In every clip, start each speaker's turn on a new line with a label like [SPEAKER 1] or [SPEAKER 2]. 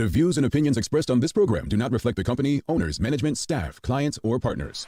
[SPEAKER 1] The views and opinions expressed on this program do not reflect the company, owners, management, staff, clients, or partners.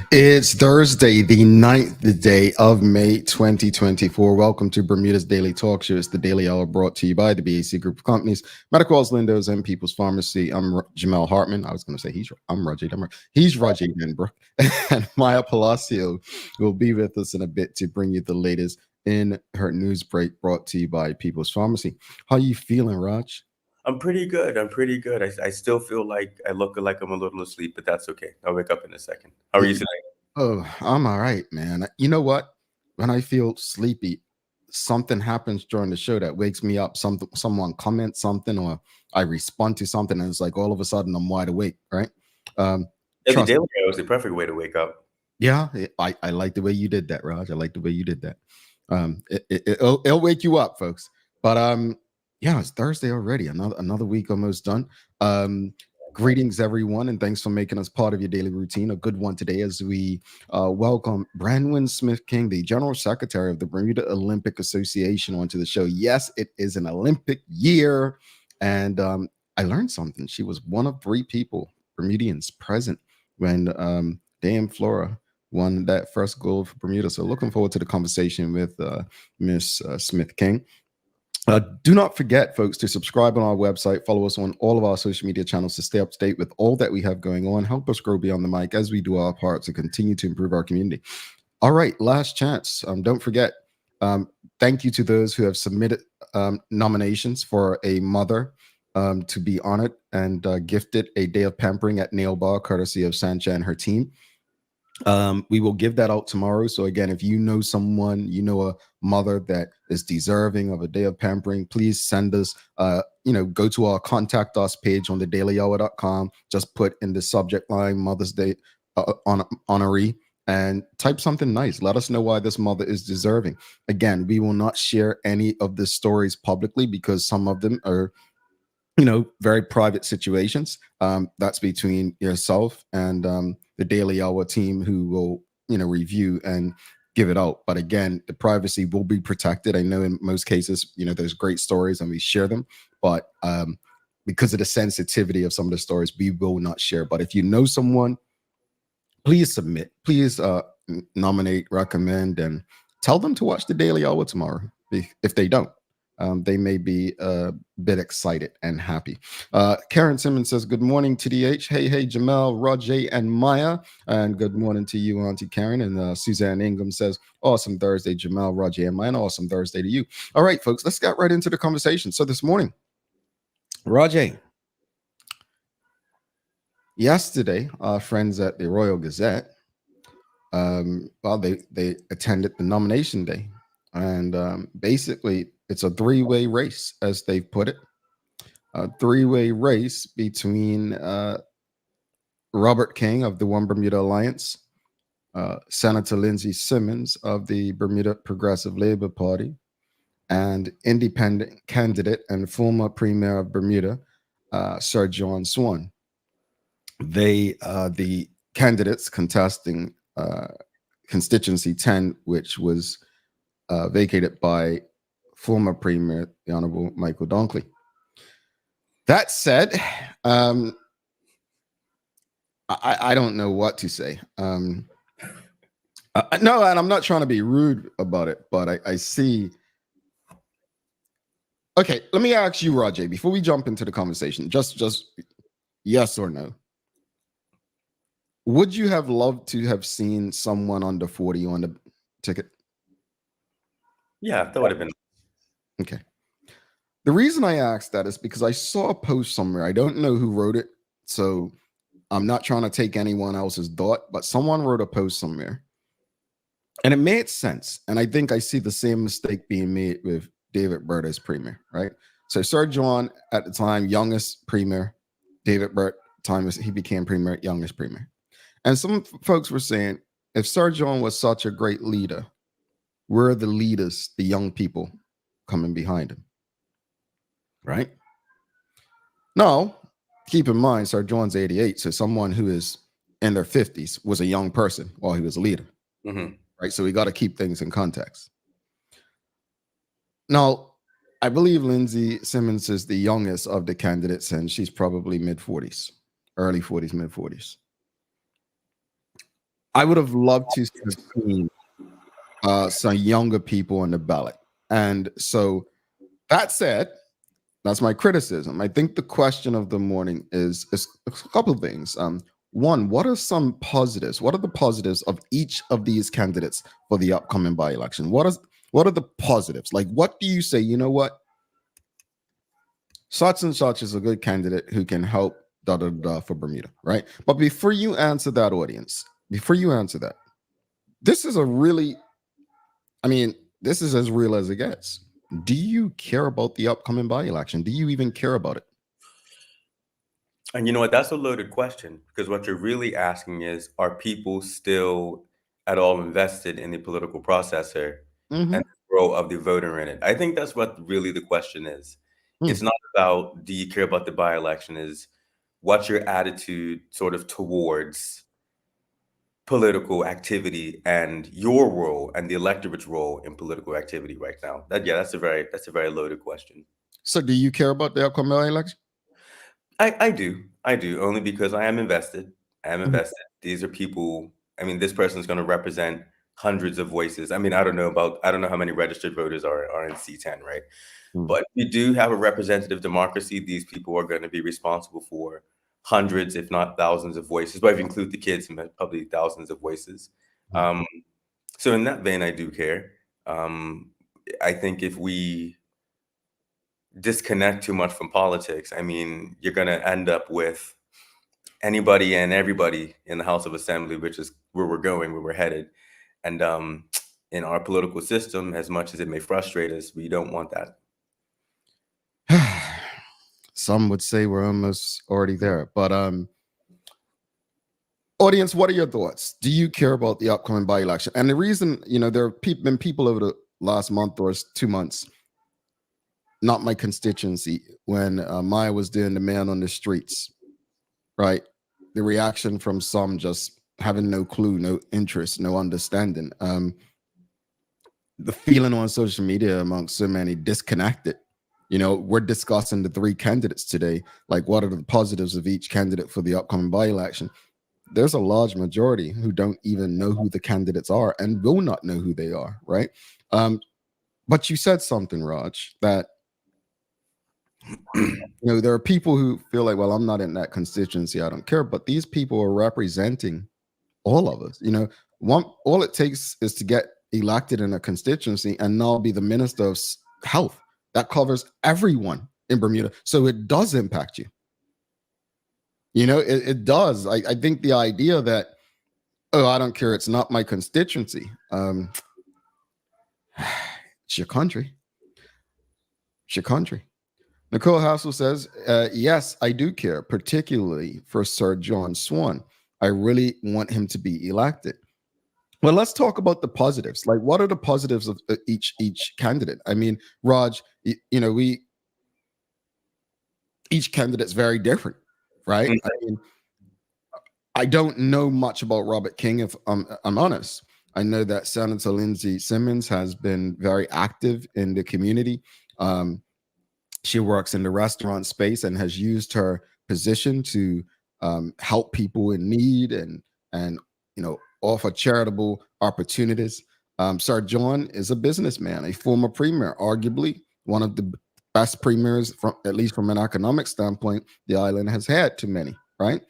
[SPEAKER 2] It's Thursday, the 9th day of May 2024. Welcome to Bermuda's Daily Talk Show. It's the Daily Hour brought to you by the BAC Group of Companies, Medicals, Lindos, and People's Pharmacy. I'm Jamel Hartman. I was going to say I'm Roger Denbrook. He's Roger Denbrook. And Maya Palacio will be with us in a bit to bring you the latest in her news break brought to you by People's Pharmacy. How you feeling, Raj?
[SPEAKER 3] I'm pretty good. I still feel like I look like I'm a little asleep, but that's okay. I'll wake up in a second. How are you today?
[SPEAKER 2] Oh, I'm all right, man. You know what? When I feel sleepy, something happens during the show that wakes me up. Someone comments something, or I respond to something, and it's like all of a sudden I'm wide awake, right?
[SPEAKER 3] The Daily Hour is the perfect way to wake up.
[SPEAKER 2] Yeah, I like the way you did that, Raj. I like the way you did that. It'll wake you up, folks. But yeah, it's Thursday already. Another week almost done. Greetings, everyone, and thanks for making us part of your daily routine. A good one today as we welcome Branwen Smith-King, the General Secretary of the Bermuda Olympic Association, onto the show. Yes, it is an Olympic year, and I learned something. She was one of 3 people, Bermudians, present when Dame Flora won that first gold for Bermuda. So looking forward to the conversation with Miss Smith-King. Do not forget, folks, to subscribe on our website. Follow us on all of our social media channels to stay up to date with all that we have going on. Help us grow beyond the mic as we do our part to continue to improve our community. All right, last chance. Don't forget, thank you to those who have submitted nominations for a mother to be honored and gifted a day of pampering at Nail Bar, courtesy of Sancha and her team. We will give that out tomorrow. So again, if you know someone, you know a mother that is deserving of a day of pampering, please send us, go to our contact us page on thedailyhour.com. Just put in the subject line Mother's Day honoree and type something nice. Let us know why this mother is deserving. Again, we will not share any of the stories publicly because some of them are very private situations. That's between yourself and the Daily Hour team, who will, review and give it out. But again, the privacy will be protected. I know in most cases, there's great stories and we share them, but because of the sensitivity of some of the stories, we will not share. But if you know someone, please submit, please nominate, recommend, and tell them to watch the Daily Hour tomorrow. If they don't, they may be a bit excited and happy. Karen Simmons says, good morning, TDH. Hey, Jamel, Roger, and Maya. And good morning to you, Auntie Karen. And Suzanne Ingham says, awesome Thursday, Jamel, Roger, and Maya. And awesome Thursday to you. All right, folks, let's get right into the conversation. So this morning, Roger, yesterday, our friends at the Royal Gazette, they attended the nomination day. And basically, it's a 3-way race, as they've put it. A 3-way race between Robert King of the One Bermuda Alliance, Senator Lindsey Simmons of the Bermuda Progressive Labor Party, and independent candidate and former Premier of Bermuda, Sir John Swan. The candidates contesting constituency 10, which was vacated by former Premier, the Honorable Michael Donkley. That said, I don't know what to say. No, and I'm not trying to be rude about it, but I see Okay, let me ask you, Rajay, before we jump into the conversation, just yes or no. Would you have loved to have seen someone under 40 on the ticket?
[SPEAKER 3] Yeah, that would have been.
[SPEAKER 2] Okay. The reason I asked that is because I saw a post somewhere. I don't know who wrote it, so I'm not trying to take anyone else's thought, but someone wrote a post somewhere. And it made sense. And I think I see the same mistake being made with David Byrd as premier, right? So Sir John, at the time, youngest premier, David Byrd, time as he became premier, youngest premier. And some folks were saying, if Sir John was such a great leader, where are the leaders, the young people coming behind him? Right? Now, keep in mind, Sir John's 88. So someone who is in their 50s was a young person while he was a leader.
[SPEAKER 3] Mm-hmm.
[SPEAKER 2] Right? So we got to keep things in context. Now, I believe Lindsay Simmons is the youngest of the candidates, and she's probably mid 40s, early 40s, mid 40s. I would have loved to see some younger people on the ballot. And so that said, that's my criticism. I think the question of the morning is a couple of things. One, what are some positives? What are the positives of each of these candidates for the upcoming by-election? What are the positives? Like, what do you say, you know what? Such and such is a good candidate who can help for Bermuda, right? But before you answer that, audience, before you answer that, this is this is as real as it gets. Do you care about the upcoming by-election? Do you even care about it?
[SPEAKER 3] And you know what? That's a loaded question, because what you're really asking is, are people still at all invested in the political processor
[SPEAKER 2] Mm-hmm.
[SPEAKER 3] and the role of the voter in it? I think that's what really the question is. It's not about, do you care about the by-election? Is what's your attitude sort of towards political activity and your role and the electorate's role in political activity right now? That's a very loaded question.
[SPEAKER 2] So do you care about the upcoming by-election?
[SPEAKER 3] I do. I do, only because I am invested. I am
[SPEAKER 2] Mhm.
[SPEAKER 3] invested. These are people. I mean, this person's going to represent hundreds of voices. I mean, I don't know how many registered voters are in C10, right?
[SPEAKER 2] Mm.
[SPEAKER 3] But we do have a representative democracy. These people are going to be responsible for hundreds, if not thousands of voices. But if you include the kids, probably thousands of voices. So in that vein, I do care. I think if we disconnect too much from politics, I mean, you're going to end up with anybody and everybody in the House of Assembly, which is where we're going, where we're headed. And in our political system, as much as it may frustrate us, we don't want that.
[SPEAKER 2] Some would say we're almost already there. But audience, what are your thoughts? Do you care about the upcoming by-election? And the reason, there have been people over the last month or 2 months, not my constituency, when Maya was doing the man on the streets, right? The reaction from some just having no clue, no interest, no understanding. The feeling on social media amongst so many disconnected. We're discussing the 3 candidates today. Like, what are the positives of each candidate for the upcoming by-election? There's a large majority who don't even know who the candidates are and will not know who they are, right? But you said something, Raj, that there are people who feel like, well, I'm not in that constituency, I don't care. But these people are representing all of us. All it takes is to get elected in a constituency and now be the minister of health. That covers everyone in Bermuda. So it does impact you. It does. I think the idea that, oh, I don't care, it's not my constituency. It's your country. It's your country. Nicole Hassel says, yes, I do care, particularly for Sir John Swan. I really want him to be elected. Well, let's talk about the positives. Like, what are the positives of each candidate? I mean, Raj, each candidate's very different, right?
[SPEAKER 3] Mm-hmm.
[SPEAKER 2] I mean, I don't know much about Robert King, if I'm honest. I know that Senator Lindsay Simmons has been very active in the community. She works in the restaurant space and has used her position to help people in need and offer charitable opportunities. Sir John is a businessman, a former premier, arguably one of the best premiers, from at least from an economic standpoint, the island has had too many, right?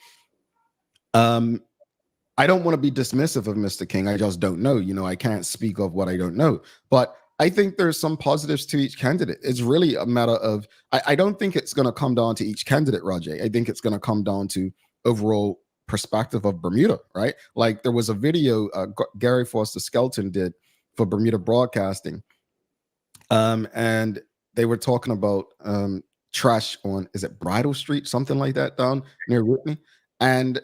[SPEAKER 2] I don't want to be dismissive of Mr. King. I just don't know. I can't speak of what I don't know. But I think there's some positives to each candidate. It's really a matter of, I don't think it's going to come down to each candidate, Rajay. I think it's going to come down to overall perspective of Bermuda, right? Like there was a video Gary Foster Skelton did for Bermuda Broadcasting. And they were talking about trash on, is it Bridal Street, something like that down near Whitney? And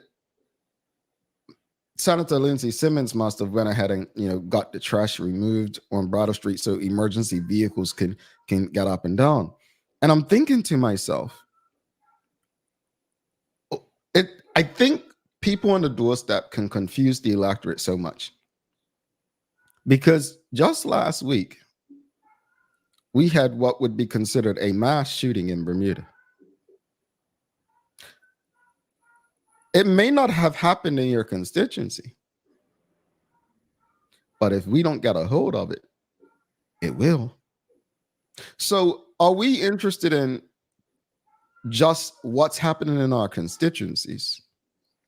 [SPEAKER 2] Senator Lindsey Simmons must have went ahead and got the trash removed on Bridal Street so emergency vehicles can get up and down. And I'm thinking to myself, I think people on the doorstep can confuse the electorate so much. Because just last week, we had what would be considered a mass shooting in Bermuda. It may not have happened in your constituency, but if we don't get a hold of it, it will. So are we interested in just what's happening in our constituencies?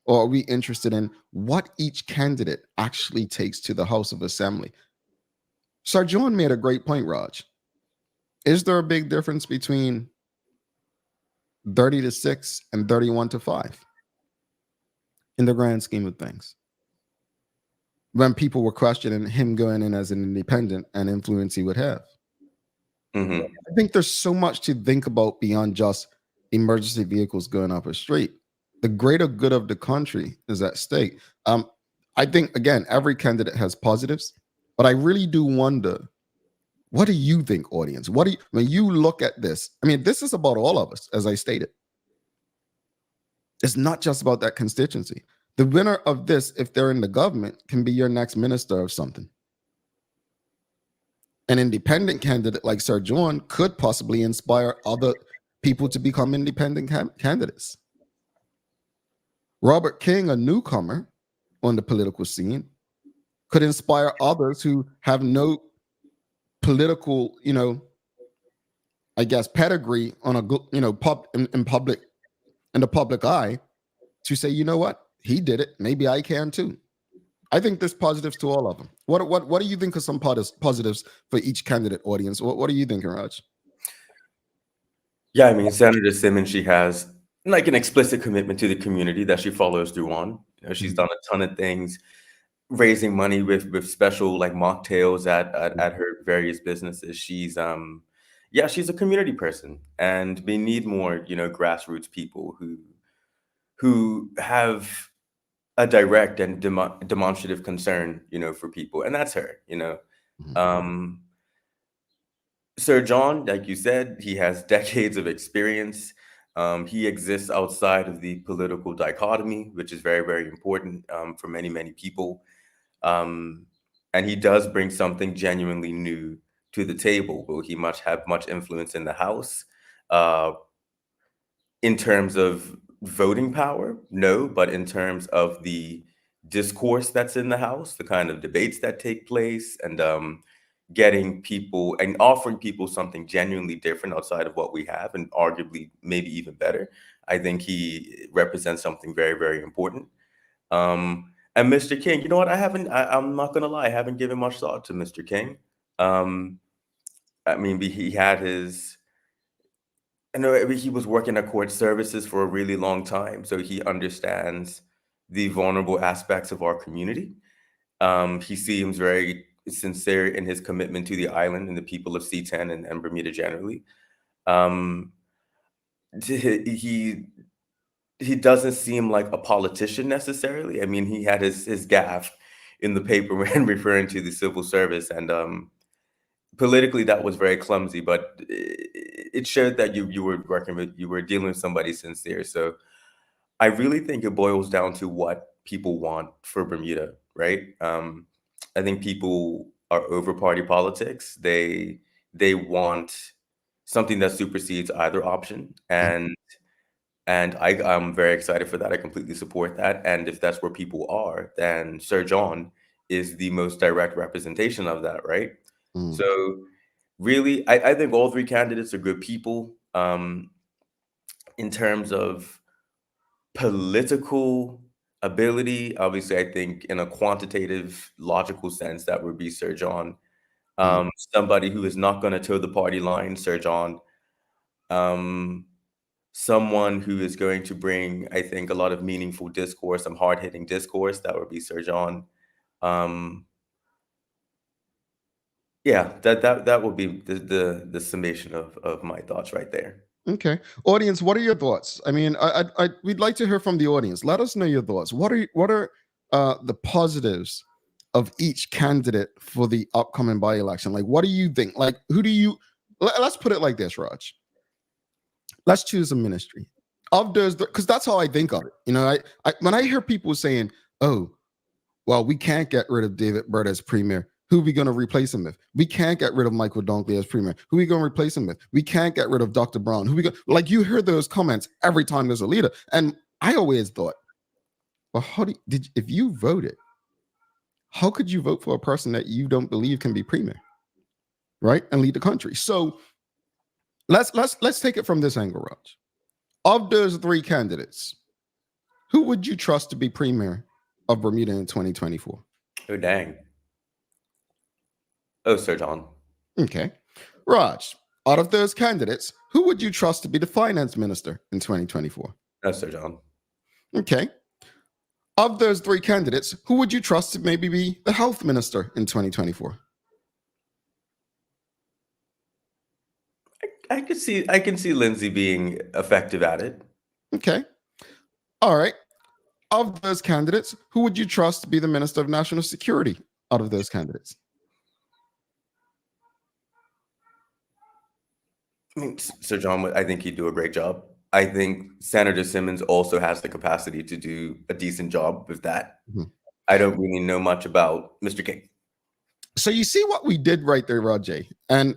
[SPEAKER 2] Or are we interested in what each candidate actually takes to the House of Assembly? Sir John made a great point, Raj. Is there a big difference between 30-6 and 31-5 in the grand scheme of things? When people were questioning him going in as an independent and influence he would have.
[SPEAKER 3] Mm-hmm.
[SPEAKER 2] I think there's so much to think about beyond just emergency vehicles going up a street. The greater good of the country is at stake. I think, again, every candidate has positives, but I really do wonder, what do you think, audience? When you look at this, this is about all of us, as I stated. It's not just about that constituency. The winner of this, if they're in the government, can be your next minister of something. An independent candidate like Sir John could possibly inspire other people to become independent candidates. Robert King, a newcomer on the political scene, could inspire others who have no political, pedigree on a in the public eye, to say, you know what, he did it, maybe I can too. I think there's positives to all of them. What do you think are some positives for each candidate, audience? What are you thinking, Raj?
[SPEAKER 3] Yeah, Senator Simmons, she has like an explicit commitment to the community that she follows through on. She's done a ton of things, raising money with special like mocktails at her various businesses. She's she's a community person, and we need more grassroots people who have a direct and demonstrative concern for people, and that's her. Sir John, like you said, he has decades of experience. He exists outside of the political dichotomy, which is very, very important for many, many people. And he does bring something genuinely new to the table. Will he have much influence in the House? In terms of voting power, no, but in terms of the discourse that's in the House, the kind of debates that take place, and getting people and offering people something genuinely different outside of what we have, and arguably maybe even better. I think he represents something very, very important. And Mr. King, you know what? I'm not going to lie, I haven't given much thought to Mr. King. He had his, I know he was working at court services for a really long time, so he understands the vulnerable aspects of our community. He seems very sincere in his commitment to the island and the people of C10 and Bermuda generally. He doesn't seem like a politician necessarily. He had his gaffe in the paper when referring to the civil service, and politically that was very clumsy, but it showed that you were dealing with somebody sincere. So I really think it boils down to what people want for Bermuda, right? I think people are over party politics. They want something that supersedes either option, and I'm very excited for that. I completely support that. And if that's where people are, then Sir John is the most direct representation of that, right? So really, I think all three candidates are good people. In terms of political ability, obviously, I think in a quantitative, logical sense, that would be Sir John. Somebody who is not going to toe the party line, Sir John. Someone who is going to bring, I think, a lot of meaningful discourse, some hard-hitting discourse, that would be Sir John. Yeah, that would be the summation of my thoughts right there.
[SPEAKER 2] Okay, audience, what are your thoughts? I mean, we'd like to hear from the audience. Let us know your thoughts. What are the positives of each candidate for the upcoming by-election? Like, what do you think? Like, who do you? Let's put it like this, Raj. Let's choose a ministry of those, because that's how I think of it. You know, I when I hear people saying, "Oh, well, we can't get rid of David Byrd as premier. Who are we going to replace him with? We can't get rid of Michael Dunkley as premier. Who are we going to replace him with? We can't get rid of Dr. Brown. Who we go?" Like, you hear those comments every time there's a leader, and I always thought, well, how if you voted, how could you vote for a person that you don't believe can be premier, right, and lead the country? So let's take it from this angle, Raj. Of those three candidates, who would you trust to be premier of Bermuda in 2024?
[SPEAKER 3] Oh, dang. Oh, Sir John.
[SPEAKER 2] Okay. Raj, out of those candidates, who would you trust to be the finance minister in 2024?
[SPEAKER 3] Oh, Sir John.
[SPEAKER 2] Okay. Of those three candidates, who would you trust to maybe be the health minister in 2024?
[SPEAKER 3] I can see Lindsay being effective at it.
[SPEAKER 2] Okay. All right. Of those candidates, who would you trust to be the minister of national security out of those candidates?
[SPEAKER 3] I mean, Sir John, I think he'd do a great job. I think Senator Simmons also has the capacity to do a decent job with that. I don't really know much about Mr. King.
[SPEAKER 2] So you see what we did right there, Rajay. And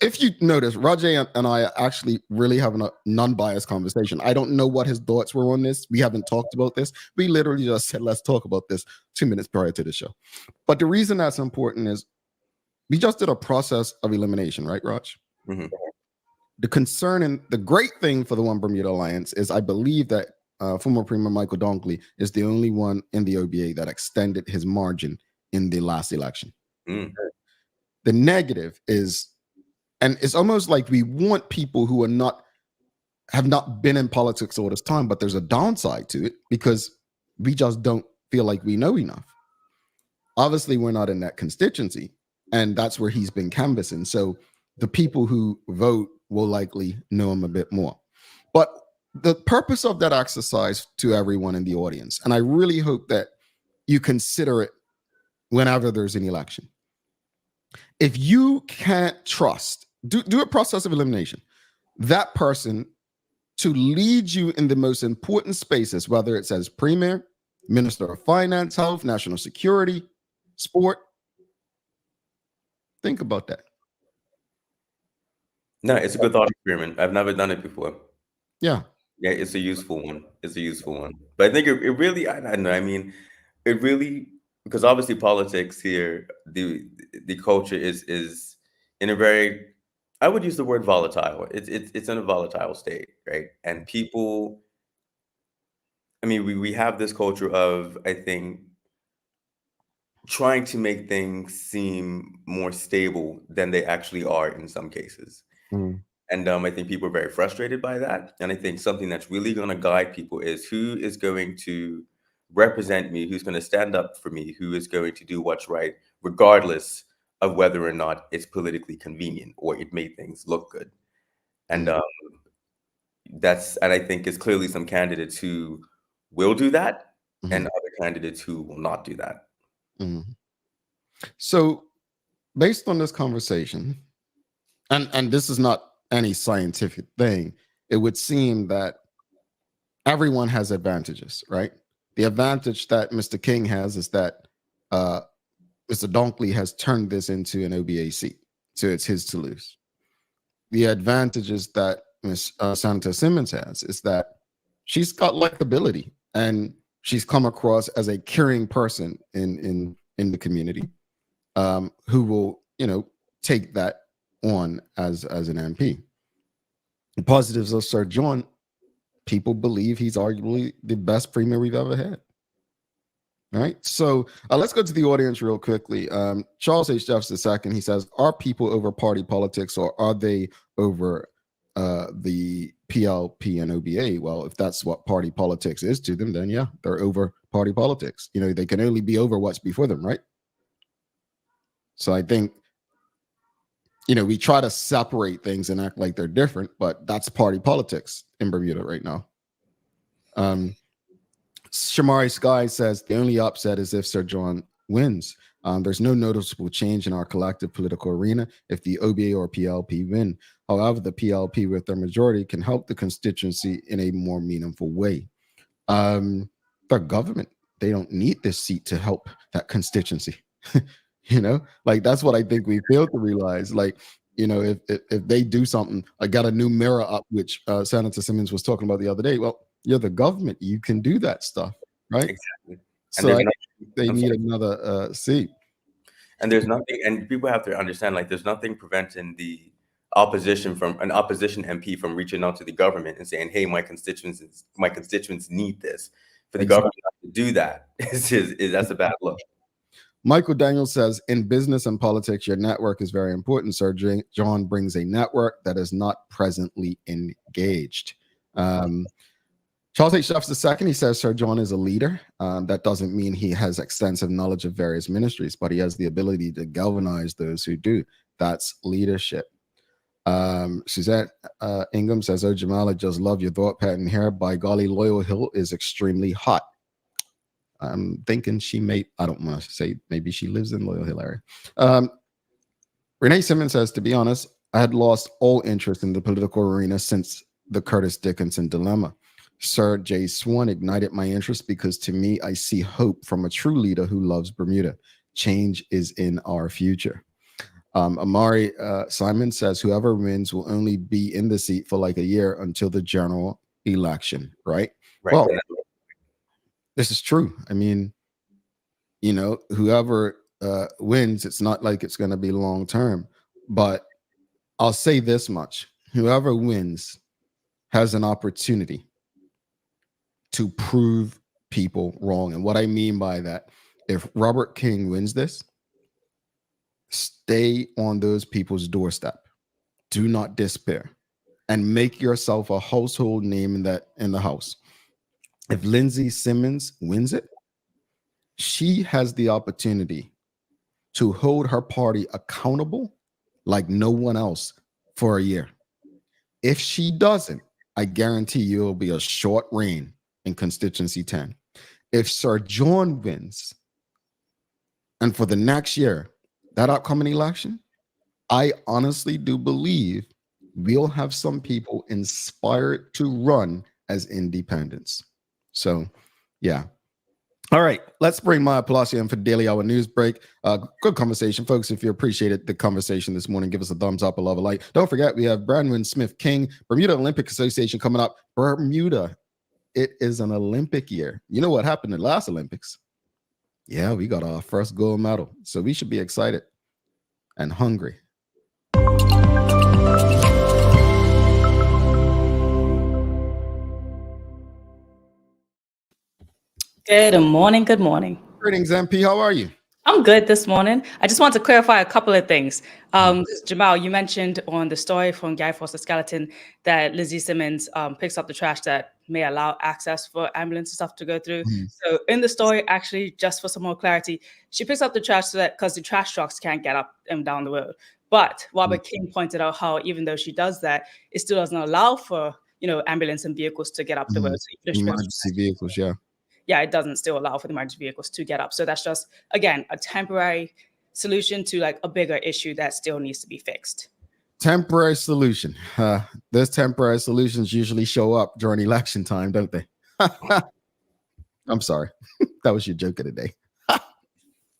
[SPEAKER 2] if you notice, Rajay and I are actually really having a non-biased conversation. I don't know what his thoughts were on this. We haven't talked about this. We literally just said, let's talk about this 2 minutes prior to the show. But the reason that's important is we just did a process of elimination, right, Raj? The concern and the great thing for the One Bermuda Alliance is I believe that former Premier Michael Dunkley is the only one in the OBA that extended his margin in the last election. The negative is, and it's almost like we want people who have not been in politics all this time, but there's a downside to it because we just don't feel like we know enough. Obviously, we're not in that constituency, and that's where he's been canvassing. So the people who vote will likely know him a bit more. But the purpose of that exercise to everyone in the audience, and I really hope that you consider it whenever there's an election. If you can't trust, do a process of elimination, that person to lead you in the most important spaces, whether it's as premier, minister of finance, health, national security, sport. Think about that.
[SPEAKER 3] No, it's a good thought experiment. I've never done it before.
[SPEAKER 2] Yeah,
[SPEAKER 3] it's a useful one. It's a useful one. But I think it really, I don't know. I mean, it really, because obviously politics here, the culture is in a very, I would use the word volatile. It's in a volatile state, right? And people, I mean, we have this culture of, I think, trying to make things seem more stable than they actually are in some cases. And I think people are very frustrated by that. And I think something that's really going to guide people is who is going to represent me, who's going to stand up for me, who is going to do what's right, regardless of whether or not it's politically convenient or it made things look good. And and I think it's clearly some candidates who will do that and other candidates who will not do that.
[SPEAKER 2] So based on this conversation, and this is not any scientific thing, it would seem that everyone has advantages, right? The advantage that Mr. King has is that Mr. Dunkley has turned this into an OBA seat, so it's his to lose. The advantages that Senator Simmons has is that she's got likability and she's come across as a caring person in the community, who will, take that on as an MP. The positives of Sir John, people believe he's arguably the best premier we've ever had. All right, so let's go to the audience real quickly. Charles H. Jeffs II, he says, are people over party politics, or are they over the PLP and OBA? Well, if that's what party politics is to them, then yeah, they're over party politics. You know, they can only be over what's before them, right? So I think, you know, we try to separate things and act like they're different, but that's party politics in Bermuda right now. Shamari Sky says the only upset is if Sir John wins. There's no noticeable change in our collective political arena if the OBA or PLP win. However, the PLP with their majority can help the constituency in a more meaningful way. The government, they don't need this seat to help that constituency. You know, like that's what I think we fail to realize. Like, you know, if they do something, I got a new mirror up, which Senator Simmons was talking about the other day. Well, you're the government, you can do that stuff, right?
[SPEAKER 3] Exactly.
[SPEAKER 2] So they need another seat.
[SPEAKER 3] And there's nothing, and people have to understand, like, there's nothing preventing the opposition from an opposition MP from reaching out to the government and saying, hey, my constituents need this. For the government not to do that, that's a bad look.
[SPEAKER 2] Michael Daniels says, in business and politics, your network is very important. Sir John brings a network that is not presently engaged. Charles H. Jeffs II, he says, Sir John is a leader. That doesn't mean he has extensive knowledge of various ministries, but he has the ability to galvanize those who do. That's leadership. Suzette Ingham says, oh, Jamal, I just love your thought pattern here. By golly, Loyal Hill is extremely hot. I'm thinking she may, I don't want to say, maybe she lives in Loyal Hill area. Renee Simmons says, to be honest, I had lost all interest in the political arena since the Curtis Dickinson dilemma. Sir J. Swan ignited my interest because to me, I see hope from a true leader who loves Bermuda. Change is in our future. Amari Simon says, whoever wins will only be in the seat for like a year until the general election, right? Well, this is true. I mean, you know, whoever wins, it's not like it's going to be long term. But I'll say this much. Whoever wins has an opportunity to prove people wrong. And what I mean by that, if Robert King wins this, stay on those people's doorstep. Do not despair and make yourself a household name in the house. If Lindsay Simmons wins it, she has the opportunity to hold her party accountable like no one else for a year. If she doesn't, I guarantee you it'll be a short reign in constituency 10. If Sir John wins, and for the next year, that upcoming election, I honestly do believe we'll have some people inspired to run as independents. So, yeah. All right, let's bring Maya Palacio in for Daily Hour News Break. Good conversation, folks. If you appreciated the conversation this morning, give us a thumbs up, a love, a like. Don't forget, we have Branwen Smith King, Bermuda Olympic Association coming up. Bermuda, it is an Olympic year. You know what happened in the last Olympics? Yeah, we got our first gold medal. So we should be excited and hungry.
[SPEAKER 4] Good morning. Good morning.
[SPEAKER 2] Greetings, MP. How are you?
[SPEAKER 4] I'm good this morning. I just want to clarify a couple of things. Jamal, you mentioned on the story from Guy Foster Skeleton that Lizzie Simmons picks up the trash that may allow access for ambulance and stuff to go through. So in the story, actually, just for some more clarity, she picks up the trash so that because the trash trucks can't get up and down the road. But Robert King pointed out how even though she does that, it still doesn't allow for, you know, ambulance and vehicles to get up the road. So
[SPEAKER 2] emergency vehicles, yeah.
[SPEAKER 4] Yeah, it doesn't still allow for the emergency vehicles to get up. So that's just, again, a temporary solution to like a bigger issue that still needs to be fixed.
[SPEAKER 2] Temporary solution. Those temporary solutions usually show up during election time, don't they? I'm sorry. That was your joke of the day.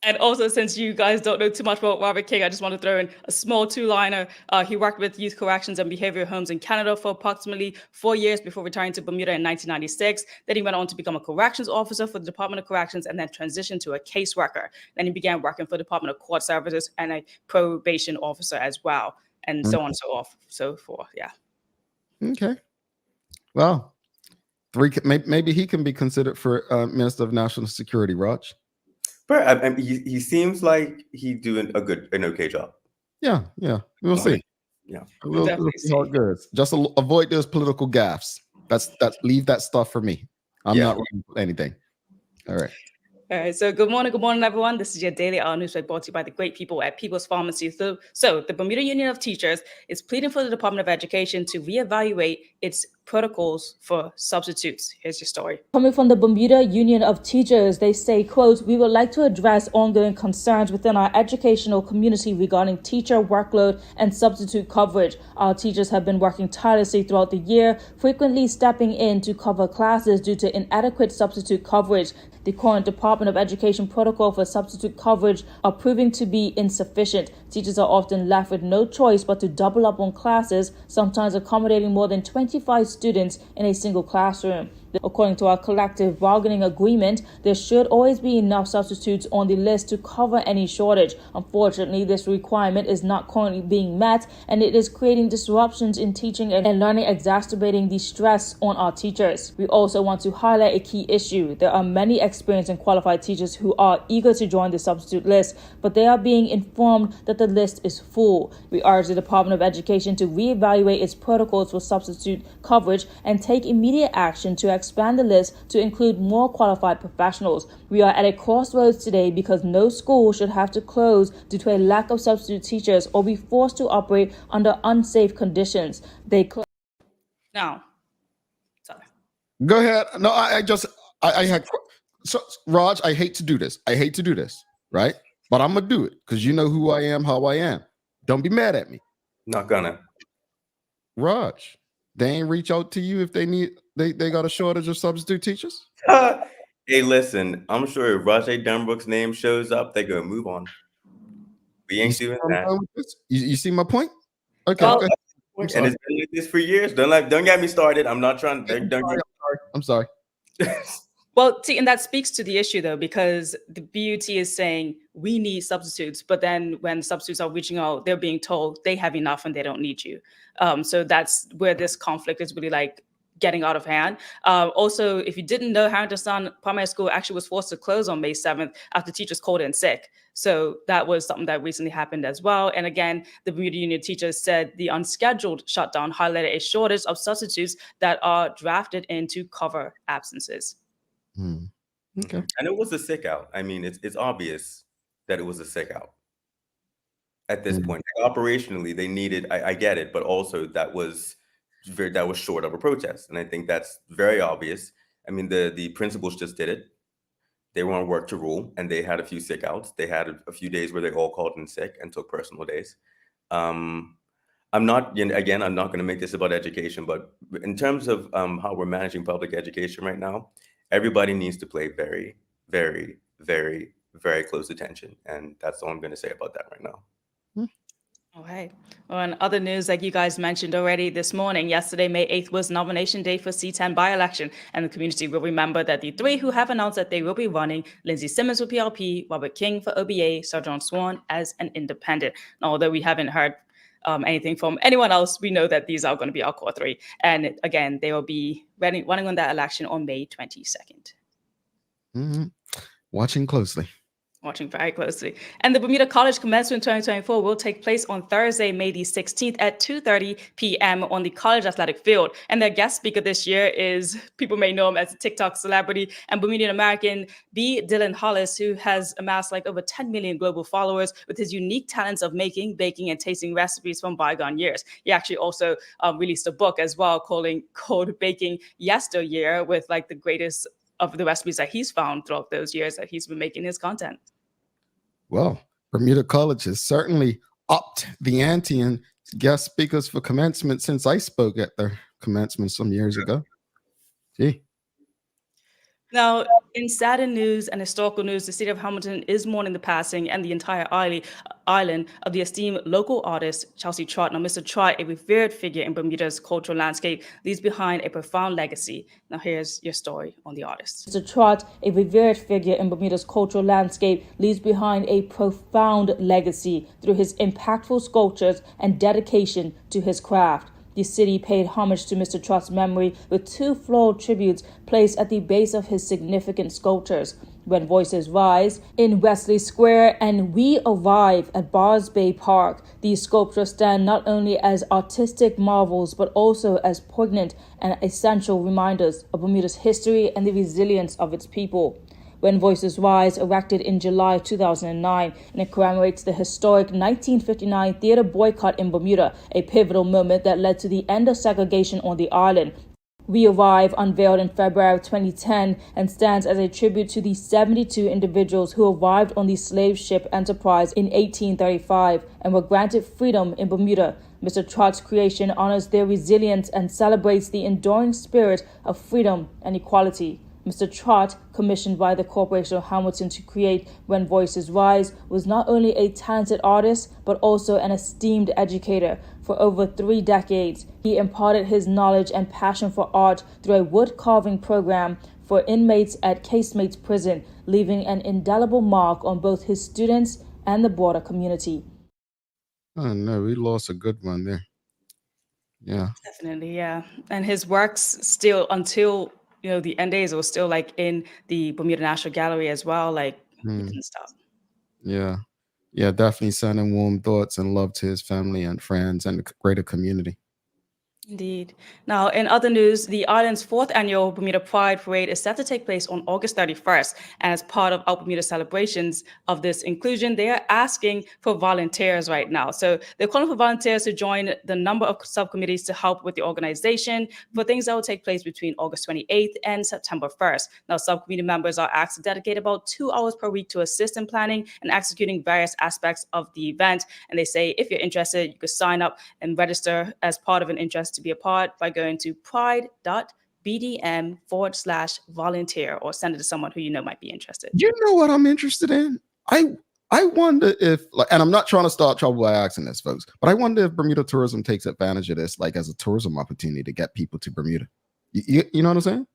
[SPEAKER 4] And also, since you guys don't know too much about Robert King, I just want to throw in a small two-liner. He worked with youth corrections and behavioral homes in Canada for approximately 4 years before returning to Bermuda in 1996. Then he went on to become a corrections officer for the Department of Corrections and then transitioned to a caseworker. Then he began working for the Department of Court Services and a probation officer as well. and so on and so forth. Yeah.
[SPEAKER 2] Okay. Well, maybe he can be considered for Minister of National Security, Raj.
[SPEAKER 3] But I mean, he seems like he's doing an okay job.
[SPEAKER 2] Yeah. We'll see.
[SPEAKER 3] Yeah,
[SPEAKER 2] we'll see how it goes. Just avoid those political gaffes. That's leave that stuff for me. I'm not running for anything. All right.
[SPEAKER 4] All right, so good morning, everyone. This is your Daily Hour News brought to you by the great people at People's Pharmacy. So the Bermuda Union of Teachers is pleading for the Department of Education to reevaluate its protocols for substitutes. Here's your story. Coming from the Bermuda Union of Teachers, they say, quote, "We would like to address ongoing concerns within our educational community regarding teacher workload and substitute coverage. Our teachers have been working tirelessly throughout the year, frequently stepping in to cover classes due to inadequate substitute coverage. The current Department of Education protocol for substitute coverage are proving to be insufficient. Teachers are often left with no choice but to double up on classes, sometimes accommodating more than 25 students in a single classroom. According to our collective bargaining agreement, there should always be enough substitutes on the list to cover any shortage. Unfortunately, this requirement is not currently being met, and it is creating disruptions in teaching and learning, exacerbating the stress on our teachers. We also want to highlight a key issue. There are many experienced and qualified teachers who are eager to join the substitute list, but they are being informed that the list is full. We urge the Department of Education to reevaluate its protocols for substitute coverage and take immediate action to expand the list to include more qualified professionals. We are at a crossroads today because no school should have to close due to a lack of substitute teachers or be forced to operate under unsafe conditions. Now, sorry.
[SPEAKER 2] Go ahead. No, I had so Raj, I hate to do this, right? But I'm gonna do it because you know who I am, how I am. Don't be mad at me.
[SPEAKER 3] Not gonna.
[SPEAKER 2] Raj, they ain't reach out to you if they got a shortage of substitute teachers?
[SPEAKER 3] Hey, listen, I'm sure if Rajay Dunbrook's name shows up, they're gonna move on. We ain't doing that.
[SPEAKER 2] You see my point? Okay.
[SPEAKER 3] Oh, and it's been like this for years. Don't get me started. I'm not trying.
[SPEAKER 2] I'm sorry.
[SPEAKER 4] Well, see, and that speaks to the issue, though, because the BUT is saying we need substitutes, but then when substitutes are reaching out, they're being told they have enough and they don't need you. So that's where this conflict is really like getting out of hand. Also, if you didn't know, Harrington Primary School actually was forced to close on May 7th after teachers called in sick. So that was something that recently happened as well. And again, the Bermuda Union teachers said the unscheduled shutdown highlighted a shortage of substitutes that are drafted in to cover absences.
[SPEAKER 2] Okay.
[SPEAKER 3] And it was a sick out. I mean, it's obvious that it was a sick out at this point. Like, operationally, they needed, I get it, but also that was short of a protest. And I think that's very obvious. I mean, the principals just did it. They were on work to rule, and they had a few sick outs. They had a few days where they all called in sick and took personal days. I'm not going to make this about education, but in terms of how we're managing public education right now, everybody needs to pay very, very, very, very close attention. And that's all I'm going to say about that right now.
[SPEAKER 4] Okay. Well, in other news, like you guys mentioned already this morning, yesterday, May 8th, was nomination day for C10 by-election. And the community will remember that the three who have announced that they will be running, Lindsay Simmons for PRP, Robert King for OBA, Sir John Swan as an independent. And although we haven't heard anything from anyone else, we know that these are going to be our core three. And again, they will be running on that election on May 22nd.
[SPEAKER 2] Watching closely.
[SPEAKER 4] Watching very closely. And the Bermuda College Commencement 2024 will take place on Thursday, May the 16th at 2:30 p.m. on the college athletic field. And their guest speaker this year is, people may know him as a TikTok celebrity and Bermudian American B. Dylan Hollis, who has amassed like over 10 million global followers with his unique talents of making, baking, and tasting recipes from bygone years. He actually also released a book as well called Baking Yesteryear, with like the greatest of the recipes that he's found throughout those years that he's been making his content.
[SPEAKER 2] Well, Bermuda College has certainly upped the ante and guest speakers for commencement since I spoke at their commencement some years ago. Gee.
[SPEAKER 4] Now, In saddened news and historical news, the city of Hamilton is mourning the passing and the entire island of the esteemed local artist, Chelsea Trott. Now, Mr. Trott, a revered figure in Bermuda's cultural landscape, leaves behind a profound legacy. Now, here's your story on the artist.
[SPEAKER 5] Mr. Trott, a revered figure in Bermuda's cultural landscape, leaves behind a profound legacy through his impactful sculptures and dedication to his craft. The city paid homage to Mr. Trott's memory with 2 floral tributes placed at the base of his significant sculptures. When Voices Rise in Wesley Square and We Arrive at Bars Bay Park, these sculptures stand not only as artistic marvels but also as poignant and essential reminders of Bermuda's history and the resilience of its people. When Voices Rise, erected in July 2009, and it commemorates the historic 1959 theater boycott in Bermuda, a pivotal moment that led to the end of segregation on the island. We Arrive, unveiled in February 2010, and stands as a tribute to the 72 individuals who arrived on the slave ship Enterprise in 1835 and were granted freedom in Bermuda. Mr. Trott's creation honors their resilience and celebrates the enduring spirit of freedom and equality. Mr. Trott, commissioned by the Corporation of Hamilton to create When Voices Rise, was not only a talented artist, but also an esteemed educator. For over 3 decades, he imparted his knowledge and passion for art through a wood carving program for inmates at Casemates Prison, leaving an indelible mark on both his students and the broader community.
[SPEAKER 2] Oh no, we lost a good one there. Yeah.
[SPEAKER 4] Definitely, yeah. And his works still, until the end days, it was still like in the Bermuda National Gallery as well. Like, he didn't stop.
[SPEAKER 2] Yeah. Yeah, definitely sending warm thoughts and love to his family and friends and the greater community.
[SPEAKER 4] Indeed. Now, in other news, the island's 4th annual Bermuda Pride Parade is set to take place on August 31st. And as part of Out Bermuda celebrations of this inclusion, they are asking for volunteers right now. So they're calling for volunteers to join the number of subcommittees to help with the organization for things that will take place between August 28th and September 1st. Now, subcommittee members are asked to dedicate about 2 hours per week to assist in planning and executing various aspects of the event. And they say, if you're interested, you could sign up and register as part of an interest to be a part by going to pride.bdm/volunteer or send it to someone who you know might be interested.
[SPEAKER 2] You know what I'm interested in? I wonder if, and I'm not trying to start trouble by asking this, folks, but I wonder if Bermuda tourism takes advantage of this, like as a tourism opportunity to get people to Bermuda. You know what I'm saying?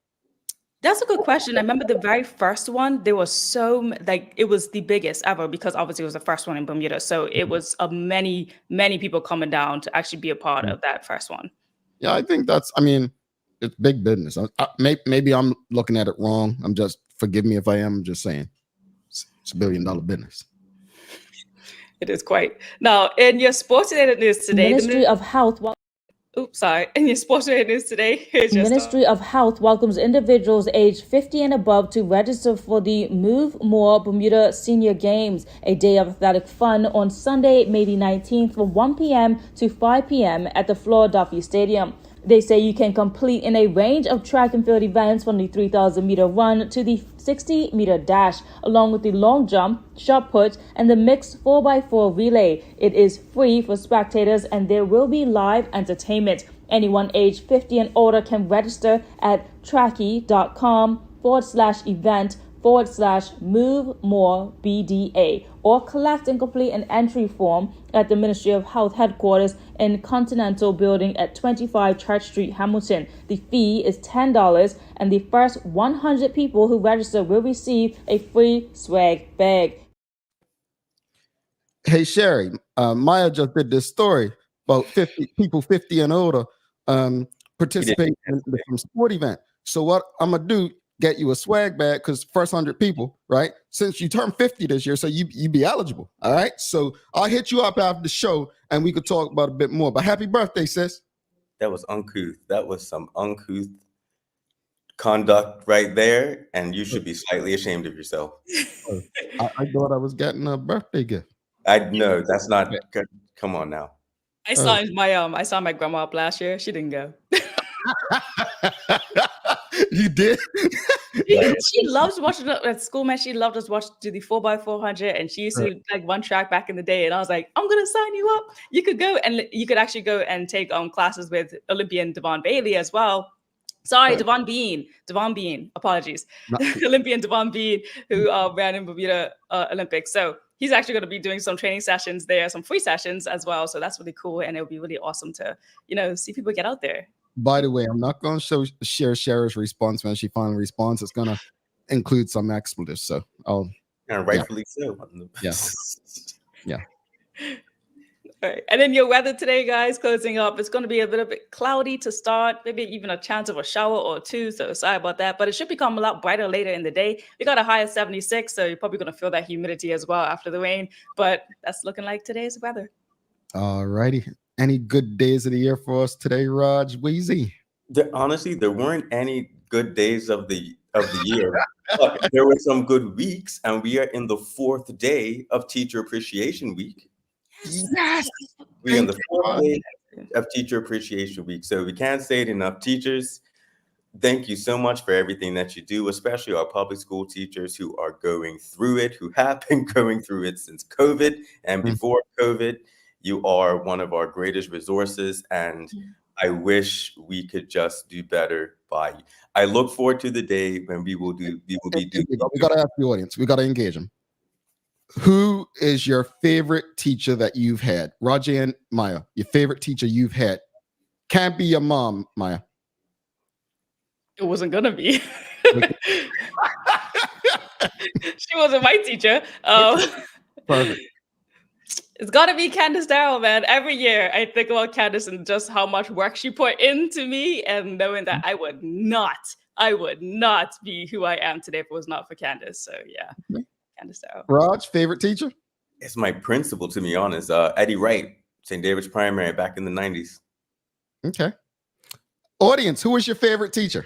[SPEAKER 4] That's a good question. I remember the very first one, there was it was the biggest ever because obviously it was the first one in Bermuda. So it was many, many people coming down to actually be a part of that first one.
[SPEAKER 2] Yeah, I think it's big business. Maybe I'm looking at it wrong. Forgive me if I am. I'm just saying it's $1 billion business.
[SPEAKER 4] It is quite. Now, in your sports-related news today,
[SPEAKER 5] Ministry of Health.
[SPEAKER 4] In your sports-related news today, here's your
[SPEAKER 5] Ministry of Health welcomes individuals aged 50 and above to register for the Move More Bermuda Senior Games, a day of athletic fun on Sunday, May the 19th from 1 p.m. to 5 p.m. at the Philadelphia Stadium. They say you can complete in a range of track and field events from the 3,000-meter run to the 60-meter dash, along with the long jump, shot put, and the mixed 4x4 relay. It is free for spectators, and there will be live entertainment. Anyone aged 50 and older can register at tracky.com/event/Move More BDA or collect and complete an entry form at the Ministry of Health headquarters in Continental Building at 25 Church Street, Hamilton. The fee is $10, and the first 100 people who register will receive a free swag bag.
[SPEAKER 2] Hey, Sherry, Maya just did this story about 50 and older participating in some sport event. So what I'm going to do, get you a swag bag, because first 100 people, right? Since you turned 50 this year, so you be eligible. All right. So I'll hit you up after the show and we could talk about a bit more. But happy birthday, sis.
[SPEAKER 3] That was uncouth. That was some uncouth conduct right there. And you should be slightly ashamed of yourself.
[SPEAKER 2] I thought I was getting a birthday gift.
[SPEAKER 3] No, that's not good. Come on now.
[SPEAKER 4] I saw my grandma up last year. She didn't go.
[SPEAKER 2] You did?
[SPEAKER 4] She loves watching it at school, man. She loved us do the 4x400, and she used to like run track back in the day. And I was like, I'm gonna sign you up. You could go, and you could actually go and take classes with Olympian Devon Bailey as well. Sorry, Devon Bean, apologies. Olympian Devon Bean, who ran in Bermuda Olympics. So he's actually going to be doing some training sessions there, some free sessions as well. So that's really cool. And it'll be really awesome to, see people get out there.
[SPEAKER 2] By the way, I'm not going to share Cheryl's response when she finally responds. It's going to include some expletives. So
[SPEAKER 3] and rightfully so.
[SPEAKER 2] Yeah.
[SPEAKER 4] All right. And then your weather today, guys, closing up. It's going to be a little bit cloudy to start, maybe even a chance of a shower or two. So sorry about that. But it should become a lot brighter later in the day. We got a high of 76. So you're probably going to feel that humidity as well after the rain. But that's looking like today's weather.
[SPEAKER 2] All righty. Any good days of the year for us today, Raj Weezy?
[SPEAKER 3] Honestly, there weren't any good days of the year. But there were some good weeks. And we are in the 4th day of Teacher Appreciation Week.
[SPEAKER 2] Yes.
[SPEAKER 3] We're in the 4th day of Teacher Appreciation Week. So we can't say it enough. Teachers, thank you so much for everything that you do, especially our public school teachers who are going through it, who have been going through it since COVID and before COVID. You are one of our greatest resources, and I wish we could just do better by you. I look forward to the day when we will be doing.
[SPEAKER 2] We got to ask the audience. We got to engage them. Who is your favorite teacher that you've had? Roger and Maya, your favorite teacher you've had. Can't be your mom, Maya.
[SPEAKER 4] It wasn't going to be. She wasn't my teacher.
[SPEAKER 2] Perfect.
[SPEAKER 4] It's got to be Candace Darrell, man. Every year I think about Candace and just how much work she put into me, and knowing that I would not be who I am today if it was not for Candace. So yeah. Candace Darrell.
[SPEAKER 2] Raj, favorite teacher?
[SPEAKER 3] It's my principal, to be honest. Eddie Wright, St. David's Primary back in the 90s.
[SPEAKER 2] Okay. Audience, who is your favorite teacher?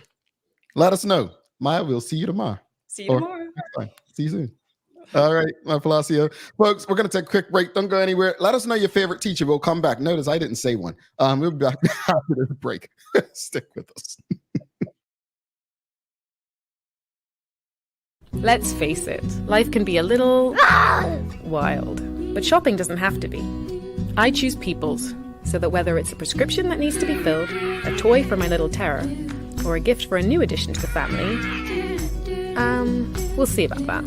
[SPEAKER 2] Let us know. Maya, we'll see you tomorrow.
[SPEAKER 4] See you tomorrow.
[SPEAKER 2] See you soon. All right, my Palacio. Folks, we're going to take a quick break. Don't go anywhere. Let us know your favorite teacher. We'll come back. Notice I didn't say one. We'll be back after the break. Stick with us.
[SPEAKER 6] Let's face it, life can be a little wild, but shopping doesn't have to be. I choose People's, so that whether it's a prescription that needs to be filled, a toy for my little terror, or a gift for a new addition to the family, we'll see about that.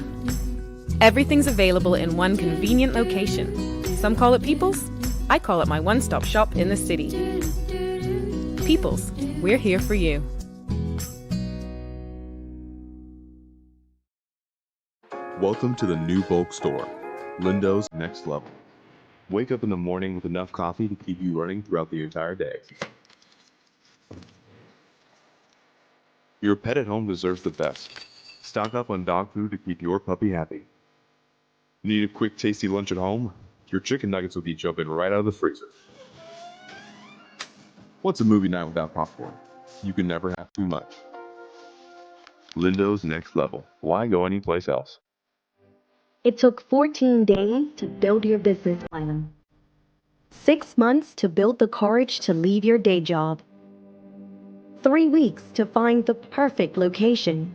[SPEAKER 6] Everything's available in one convenient location. Some call it People's, I call it my one-stop shop in the city. People's, we're here for you.
[SPEAKER 7] Welcome to the new bulk store, Lindo's Next Level. Wake up in the morning with enough coffee to keep you running throughout the entire day. Your pet at home deserves the best. Stock up on dog food to keep your puppy happy. Need a quick tasty lunch at home? Your chicken nuggets will be jumping right out of the freezer. What's a movie night without popcorn? You can never have too much. Lindo's Next Level. Why go anyplace else?
[SPEAKER 8] It took 14 days to build your business plan. 6 months to build the courage to leave your day job. 3 weeks to find the perfect location.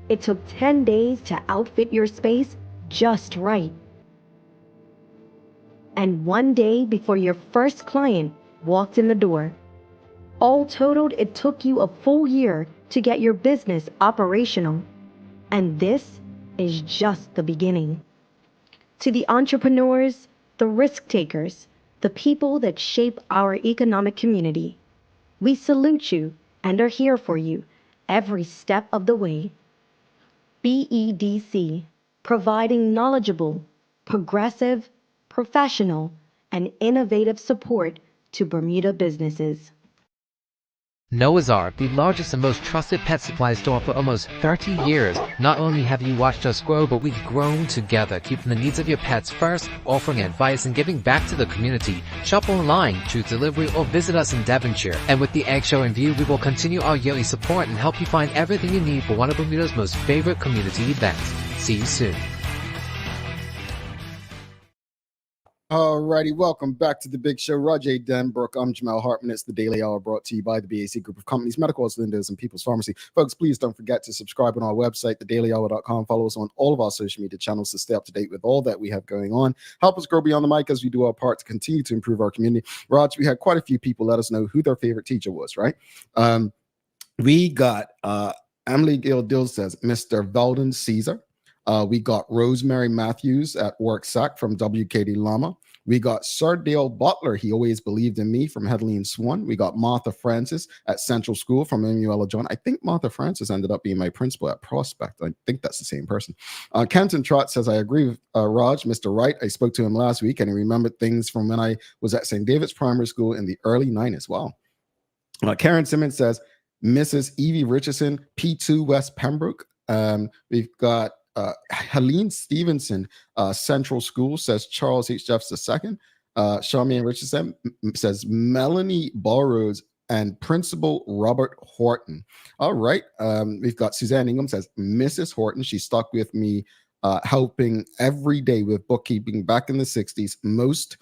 [SPEAKER 8] It took 10 days to outfit your space just right. And 1 day before your first client walked in the door. All totaled, it took you a full year to get your business operational. And this is just the beginning. To the entrepreneurs, the risk takers, the people that shape our economic community, we salute you and are here for you every step of the way. BEDC, providing knowledgeable, progressive, professional, and innovative support to Bermuda businesses.
[SPEAKER 9] Noah's Ark, the largest and most trusted pet supply store for almost 30 years. Not only have you watched us grow, but we've grown together, keeping the needs of your pets first, offering advice and giving back to the community. Shop online, choose delivery, or visit us in Devonshire. And with the Egg Show in view, we will continue our yearly support and help you find everything you need for one of Bermuda's most favorite community events. See you soon.
[SPEAKER 2] Alrighty, welcome back to the big show. Roger Denbrook, I'm Jamal Hartman. It's the Daily Hour brought to you by the BAC Group of Companies, Medical Lindos, and People's Pharmacy. Folks, please don't forget to subscribe on our website, thedailyhour.com. Follow us on all of our social media channels to stay up to date with all that we have going on. Help us grow beyond the mic as we do our part to continue to improve our community. Raj, we had quite a few people let us know who their favorite teacher was, right? We got Emily Gildill says Mr. Veldon Caesar. We got Rosemary Matthews at Work Sack from WKD Llama. We got Sir Dale Butler. He always believed in me from Headley Swan. We got Martha Francis at Central School from Emanuela John. I think Martha Francis ended up being my principal at Prospect. I think that's the same person. Kenton Trott says, I agree with Raj, Mr. Wright. I spoke to him last week and he remembered things from when I was at St. David's Primary School in the early 90s. Wow. Karen Simmons says, Mrs. Evie Richardson, P2 West Pembroke. We've got Helene Stevenson, Central School, says Charles H. Jeffs II. Charmaine Richardson says Melanie Burrows and Principal Robert Horton. All right. We've got Suzanne Ingham says Mrs. Horton. She stuck with me, helping every day with bookkeeping back in the 60s. Most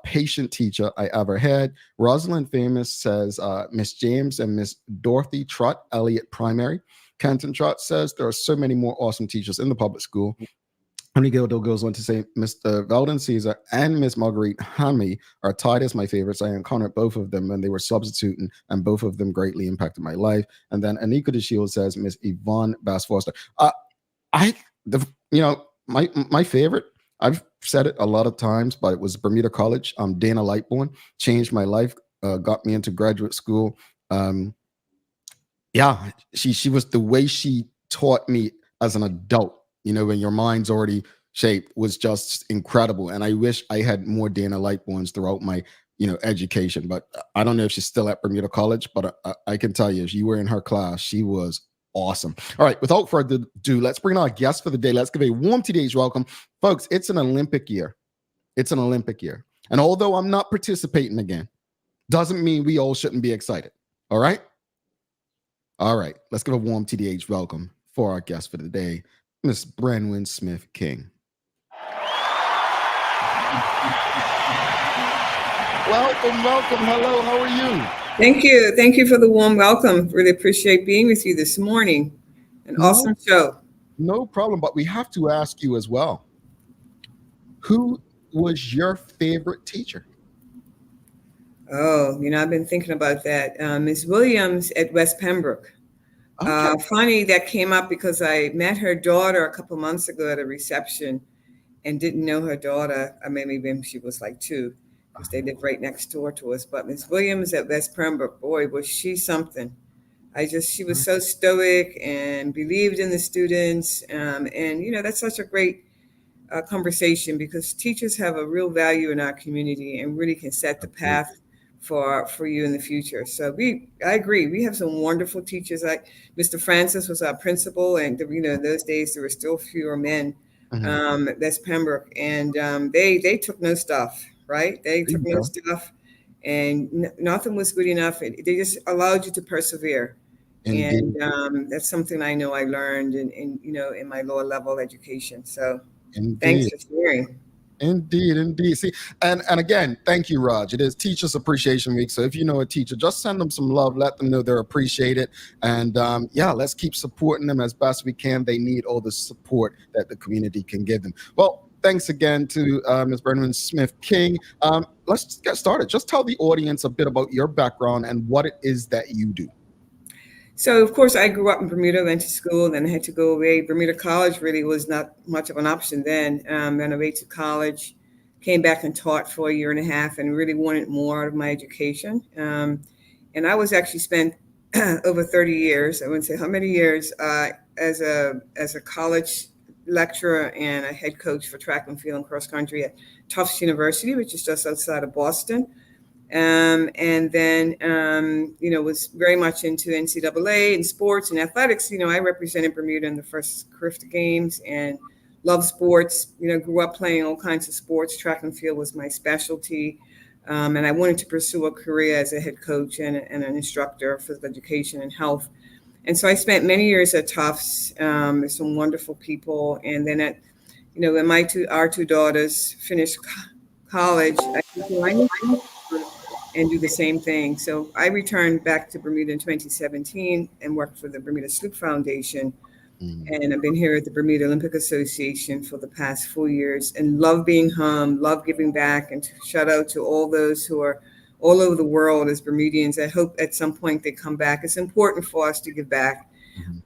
[SPEAKER 2] patient teacher I ever had. Rosalind Famous says Miss James and Miss Dorothy Trott, Elliott Primary. Canton Trott says there are so many more awesome teachers in the public school. Henry Gildo goes on to say Mr. Veldon Caesar and Miss Marguerite Hammy are tied as my favorites. I encountered both of them when they were substituting, and both of them greatly impacted my life. And then Anika de Shield says Miss Yvonne Bass Foster. My favorite, I've said it a lot of times, but it was Bermuda College. Dana Lightbourne changed my life, got me into graduate school. She was the way she taught me as an adult, when your mind's already shaped, was just incredible. And I wish I had more Dana Lightbournes throughout my, education. But I don't know if she's still at Bermuda College, but I can tell you, if you were in her class, she was awesome. All right, without further ado, let's bring in our guest for the day. Let's give a warm today's welcome. Folks, it's an Olympic year. It's an Olympic year. And although I'm not participating again, doesn't mean we all shouldn't be excited. All right? All right, let's give a warm TDH welcome for our guest for the day, Miss Branwen Smith King. Welcome. Hello, how are you?
[SPEAKER 10] Thank you. Thank you for the warm welcome. Really appreciate being with you this morning. Awesome show.
[SPEAKER 2] No problem, but we have to ask you as well. Who was your favorite teacher?
[SPEAKER 10] Oh, I've been thinking about that. Ms. Williams at West Pembroke.
[SPEAKER 2] Okay.
[SPEAKER 10] Funny that came up because I met her daughter a couple months ago at a reception and didn't know her daughter. I mean, maybe she was like 2 because they live right next door to us. But Ms. Williams at West Pembroke, boy, was she something. She was so stoic and believed in the students. And, that's such a great conversation because teachers have a real value in our community and really can set the path for you in the future. So I agree. We have some wonderful teachers. Like Mr. Francis was our principal, and those days there were still fewer men. That's Pembroke, and they took no stuff, right? They took no stuff, and nothing was good enough. They just allowed you to persevere. Indeed. And that's something I know I learned in my lower level education. So thanks for sharing.
[SPEAKER 2] Indeed. See, and again, thank you, Raj. It is Teachers Appreciation Week. So if you know a teacher, just send them some love. Let them know they're appreciated. And let's keep supporting them as best we can. They need all the support that the community can give them. Well, thanks again to Ms. Branwen Smith King. Let's get started. Just tell the audience a bit about your background and what it is that you do.
[SPEAKER 10] So, of course, I grew up in Bermuda, went to school, then I had to go away. Bermuda College really was not much of an option then. Went away to college, came back and taught for a year and a half and really wanted more out of my education. And I was actually spent over 30 years, I wouldn't say how many years, as a college lecturer and a head coach for track and field and cross country at Tufts University, which is just outside of Boston. And then, was very much into NCAA and sports and athletics. I represented Bermuda in the first CRIFTA games and loved sports, grew up playing all kinds of sports. Track and field was my specialty. And I wanted to pursue a career as a head coach and an instructor of physical education and health. And so I spent many years at Tufts with some wonderful people. And then when our two daughters finished college, I and do the same thing. So I returned back to Bermuda in 2017 and worked for the Bermuda Sloop Foundation. And I've been here at the Bermuda Olympic Association for the past 4 years and love being home, love giving back, and shout out to all those who are all over the world as Bermudians. I hope at some point they come back. It's important for us to give back.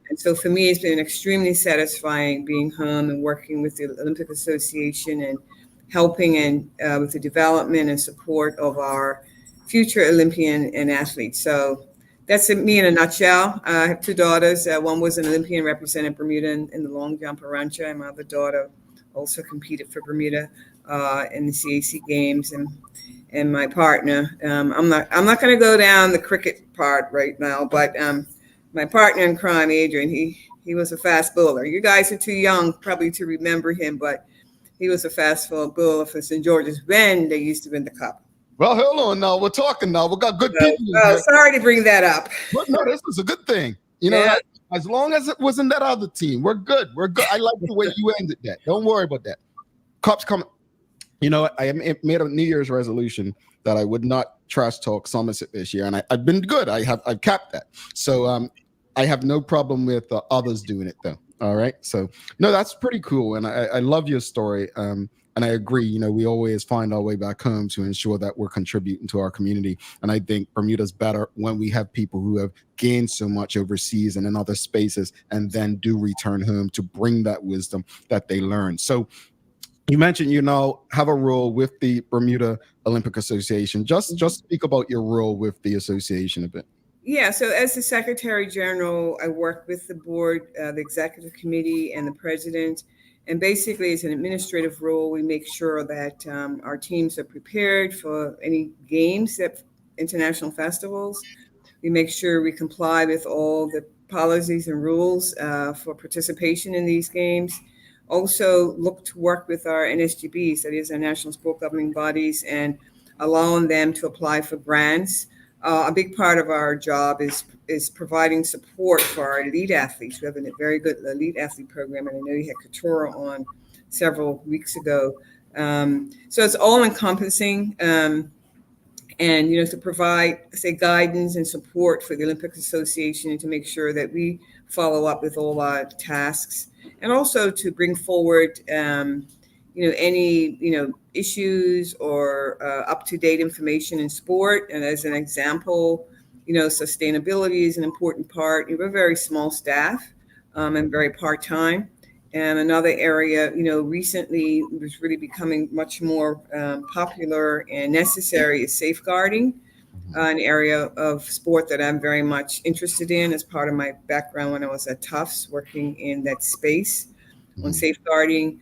[SPEAKER 10] And so for me, it's been extremely satisfying being home and working with the Olympic Association and helping and with the development and support of our future Olympian and athletes. So that's me in a nutshell. I have two daughters. One was an Olympian, represented Bermuda in the long jump Arancha, and my other daughter also competed for Bermuda in the CAC games. And my partner, I'm not going to go down the cricket part right now, but my partner in crime, Adrian, he was a fast bowler. You guys are too young probably to remember him, but he was a fast bowler for St. George's when they used to win the cup.
[SPEAKER 2] Well, hold on now. We're talking now. We got good people here.
[SPEAKER 10] Sorry to bring that up.
[SPEAKER 2] But no, this is a good thing. You know, as long as it wasn't that other team, we're good. We're good. I like the way you ended that. Don't worry about that. Cups coming. You know, I made a New Year's resolution that I would not trash talk Somerset this year, and I've been good. I've capped that. So I have no problem with others doing it though. All right. So no, that's pretty cool, and I love your story. And I agree. You know, we always find our way back home to ensure that we're contributing to our community. And I think Bermuda's better when we have people who have gained so much overseas and in other spaces, and then do return home to bring that wisdom that they learned. So you mentioned, you know, have a role with the Bermuda Olympic Association. Just speak about your role with the association a bit.
[SPEAKER 10] Yeah, so as the Secretary General, I work with the board, the executive committee, and the president. And basically, it's an administrative role. We make sure that our teams are prepared for any games, international festivals. We make sure we comply with all the policies and rules for participation in these games. Also, look to work with our NSGBs, that is our national sport governing bodies, and allowing them to apply for grants. A big part of our job is providing support for our elite athletes. We have a very good elite athlete program, and I know you had Katura on several weeks ago. So it's all encompassing, and you know, to provide, say, guidance and support for the Olympic Association, and to make sure that we follow up with all our tasks, and also to bring forward you know, any, you know, issues or up-to-date information in sport. And as an example, you know, sustainability is an important part. We have a very small staff and very part-time. And another area, you know, recently was really becoming much more popular and necessary is safeguarding, an area of sport that I'm very much interested in as part of my background when I was at Tufts, working in that space on safeguarding.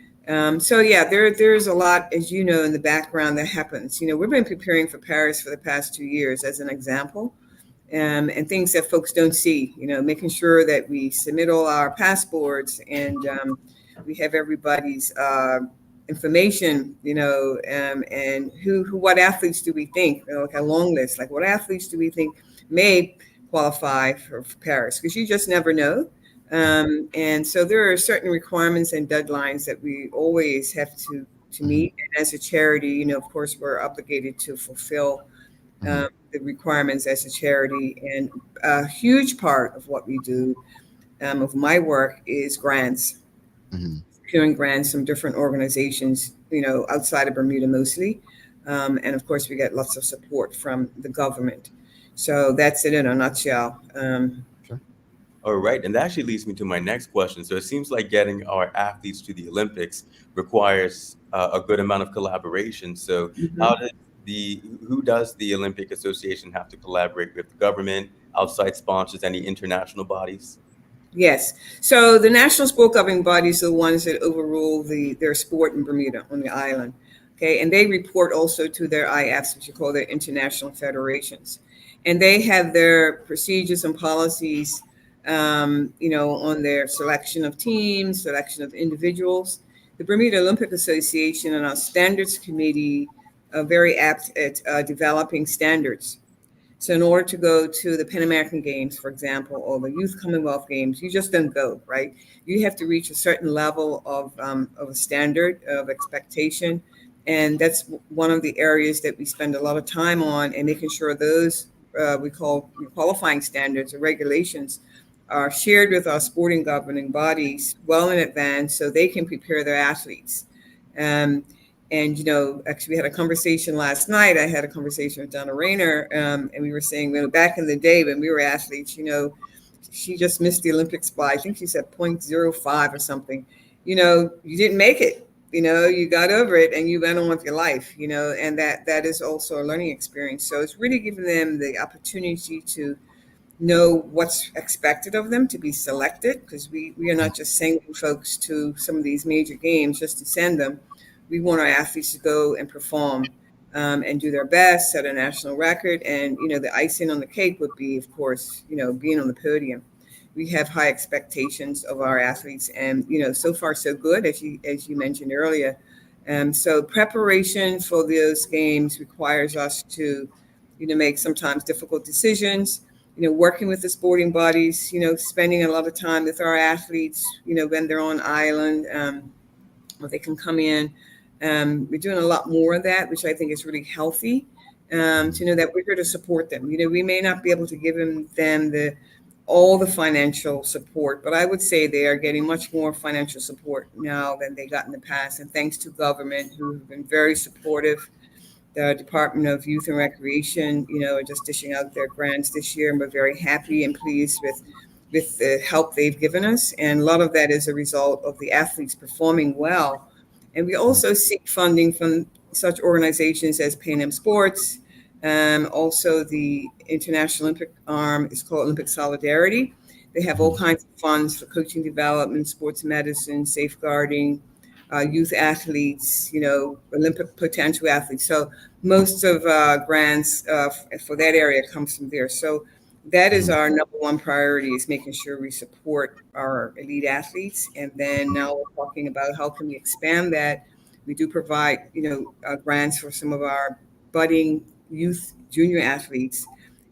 [SPEAKER 10] So yeah, there's a lot, as you know, in the background that happens. You know, we've been preparing for Paris for the past 2 years, as an example, and things that folks don't see. You know, making sure that we submit all our passports and we have everybody's information. You know, and what athletes do we think? You know, like a long list. Like, what athletes do we think may qualify for Paris? Because you just never know. And so there are certain requirements and deadlines that we always have to meet. And as a charity, you know, of course, we're obligated to fulfill the requirements as a charity. And a huge part of what we do, of my work, is grants, securing grants from different organizations, you know, outside of Bermuda mostly. And of course, we get lots of support from the government. So that's it in a nutshell.
[SPEAKER 3] All right, and that actually leads me to my next question. So it seems like getting our athletes to the Olympics requires a good amount of collaboration. So who does the Olympic Association have to collaborate with? The government, outside sponsors, any international bodies?
[SPEAKER 10] Yes. So the national sport governing bodies are the ones that overrule their sport in Bermuda on the island. Okay, and they report also to their IFs, which you call their international federations, and they have their procedures and policies. You know, on their selection of teams, selection of individuals. The Bermuda Olympic Association and our standards committee are very apt at developing standards. So in order to go to the Pan American Games, for example, or the Youth Commonwealth Games, you just don't go, right? You have to reach a certain level of a standard of expectation. And that's one of the areas that we spend a lot of time on, and making sure those we call qualifying standards or regulations are shared with our sporting governing bodies well in advance, so they can prepare their athletes. And, actually, we had a conversation last night. I had a conversation with Donna Rayner, and we were saying, back in the day when we were athletes, she just missed the Olympics by, I think she said 0.05 or something. You didn't make it. You got over it and you went on with your life, and that is also a learning experience. So it's really giving them the opportunity to know what's expected of them to be selected, because we are not just sending folks to some of these major games just to send them. We want our athletes to go and perform and do their best, set a national record. And, the icing on the cake would be, of course, being on the podium. We have high expectations of our athletes, and, so far so good, as you mentioned earlier. So preparation for those games requires us to, make sometimes difficult decisions, working with the sporting bodies, spending a lot of time with our athletes, when they're on island, or they can come in. We're doing a lot more of that, which I think is really healthy, to know that we're here to support them. We may not be able to give them all the financial support, but I would say they are getting much more financial support now than they got in the past. And thanks to government, who have been very supportive. The Department of Youth and Recreation, are just dishing out their grants this year, and we're very happy and pleased with the help they've given us. And a lot of that is a result of the athletes performing well. And we also seek funding from such organizations as Pan Am Sports. Also, the International Olympic arm is called Olympic Solidarity. They have all kinds of funds for coaching development, sports medicine, safeguarding, youth athletes, Olympic potential athletes. So most of grants for that area comes from there. So that is our number one priority, is making sure we support our elite athletes. And then now we're talking about how can we expand that. We do provide, grants for some of our budding youth junior athletes.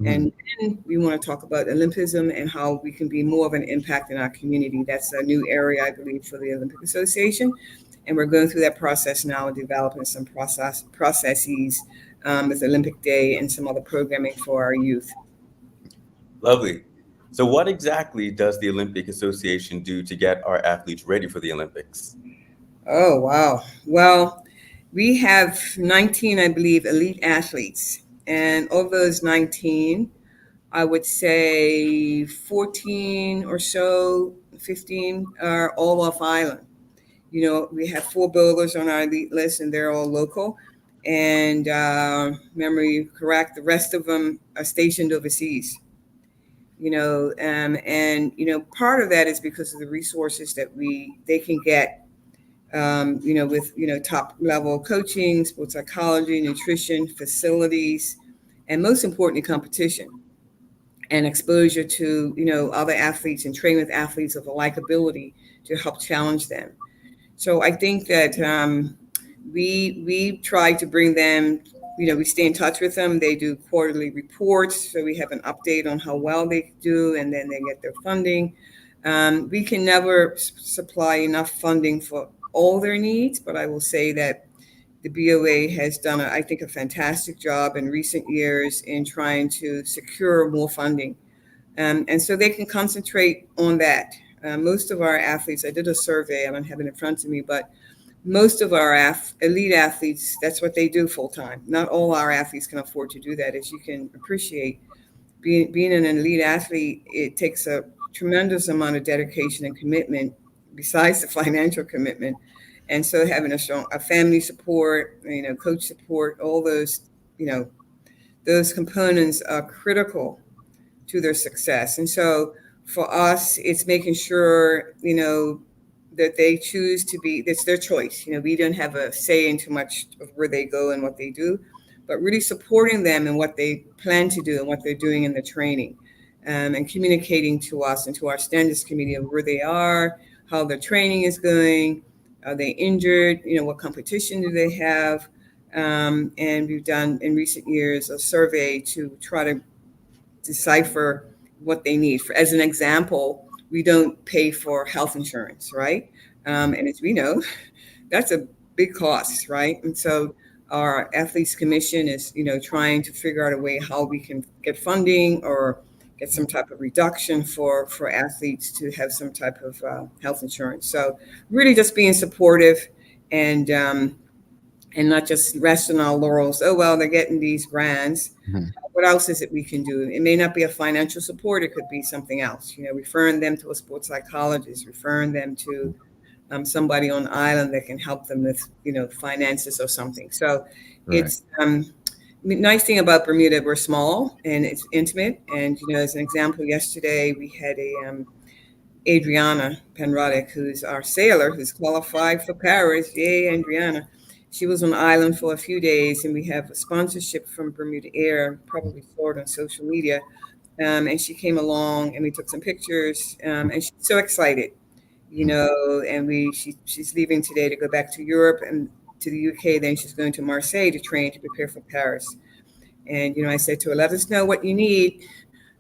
[SPEAKER 10] And then we want to talk about Olympism and how we can be more of an impact in our community. That's a new area, I believe, for the Olympic Association. And we're going through that process now, developing some processes with Olympic Day and some other programming for our youth.
[SPEAKER 3] Lovely. So what exactly does the Olympic Association do to get our athletes ready for the Olympics?
[SPEAKER 10] Oh, wow. Well, we have 19, I believe, elite athletes. And of those 19, I would say 14 or so, 15 are all off island. We have 4 builders on our elite list, and they're all local. And memory correct, the rest of them are stationed overseas. Part of that is because of the resources that they can get, with, top level coaching, sports psychology, nutrition, facilities, and most importantly, competition and exposure to, other athletes and train with athletes of a like ability to help challenge them. So I think that we try to bring them, we stay in touch with them. They do quarterly reports, so we have an update on how well they do, and then they get their funding. We can never supply enough funding for all their needs, but I will say that the BOA has done, I think, a fantastic job in recent years in trying to secure more funding. And so they can concentrate on that. Most of our athletes, I did a survey, I don't have it in front of me, but most of our elite athletes, that's what they do full time. Not all our athletes can afford to do that. As you can appreciate, being an elite athlete, it takes a tremendous amount of dedication and commitment besides the financial commitment. And so having a family support, coach support, all those, those components are critical to their success. And so for us, it's making sure, that they choose to be, it's their choice. We don't have a say in too much of where they go and what they do, but really supporting them in what they plan to do and what they're doing in the training, and communicating to us and to our standards committee of where they are, how their training is going, are they injured, what competition do they have? And we've done in recent years a survey to try to decipher what they need. As an example, we don't pay for health insurance, right? And as we know, that's a big cost, right? And so our athletes commission is, trying to figure out a way how we can get funding or get some type of reduction for athletes to have some type of health insurance. So really just being supportive and and not just rest on our laurels. Oh, well, they're getting these grants. What else is it we can do? It may not be a financial support. It could be something else, referring them to a sports psychologist, referring them to somebody on the island that can help them with, finances or something. So it's nice thing about Bermuda, we're small and it's intimate. And, as an example, yesterday we had a Adriana Penrodic, who's our sailor, who's qualified for Paris. Yay, Adriana. She was on the island for a few days, and we have a sponsorship from Bermuda Air, probably Florida on social media. And she came along, and we took some pictures, and she's so excited, and she's leaving today to go back to Europe and to the UK. Then she's going to Marseille to train to prepare for Paris. And, I said to her, let us know what you need,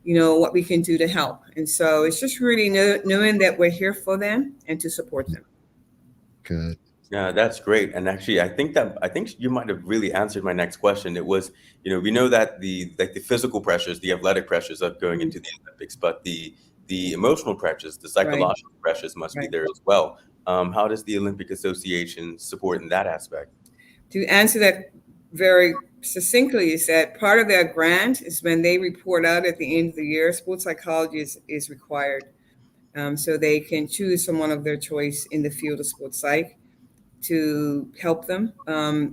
[SPEAKER 10] what we can do to help. And so it's just really knowing that we're here for them and to support them.
[SPEAKER 2] Good.
[SPEAKER 3] Yeah, that's great. And actually, I think you might have really answered my next question. It was, we know that the physical pressures, the athletic pressures of going into the Olympics, but the emotional pressures, the psychological pressures must be there as well. How does the Olympic Association support in that aspect?
[SPEAKER 10] To answer that very succinctly, is that part of their grant is when they report out at the end of the year, sports psychology is required. So they can choose someone of their choice in the field of sports psych to help them.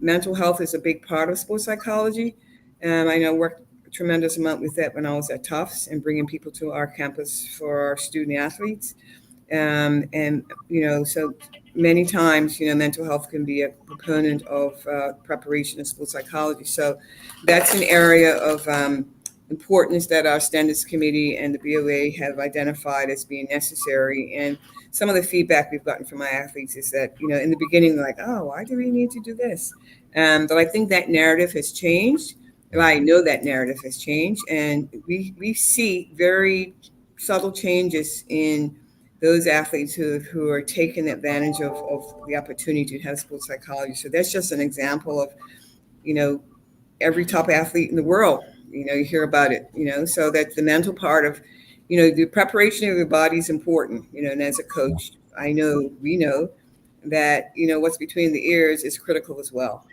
[SPEAKER 10] Mental health is a big part of sports psychology. I know I worked a tremendous amount with that when I was at Tufts and bringing people to our campus for our student athletes. And, so many times, mental health can be a proponent of preparation of sports psychology. So that's an area of importance that our standards committee and the BOA have identified as being necessary. And some of the feedback we've gotten from my athletes is that, in the beginning, they're like, oh, why do we need to do this? But I think that narrative has changed. And I know that narrative has changed. And we see very subtle changes in those athletes who are taking advantage of the opportunity to have sports psychology. So that's just an example of, every top athlete in the world, you hear about it, so that the mental part of, the preparation of your body is important, and as a coach, we know that, what's between the ears is critical as well.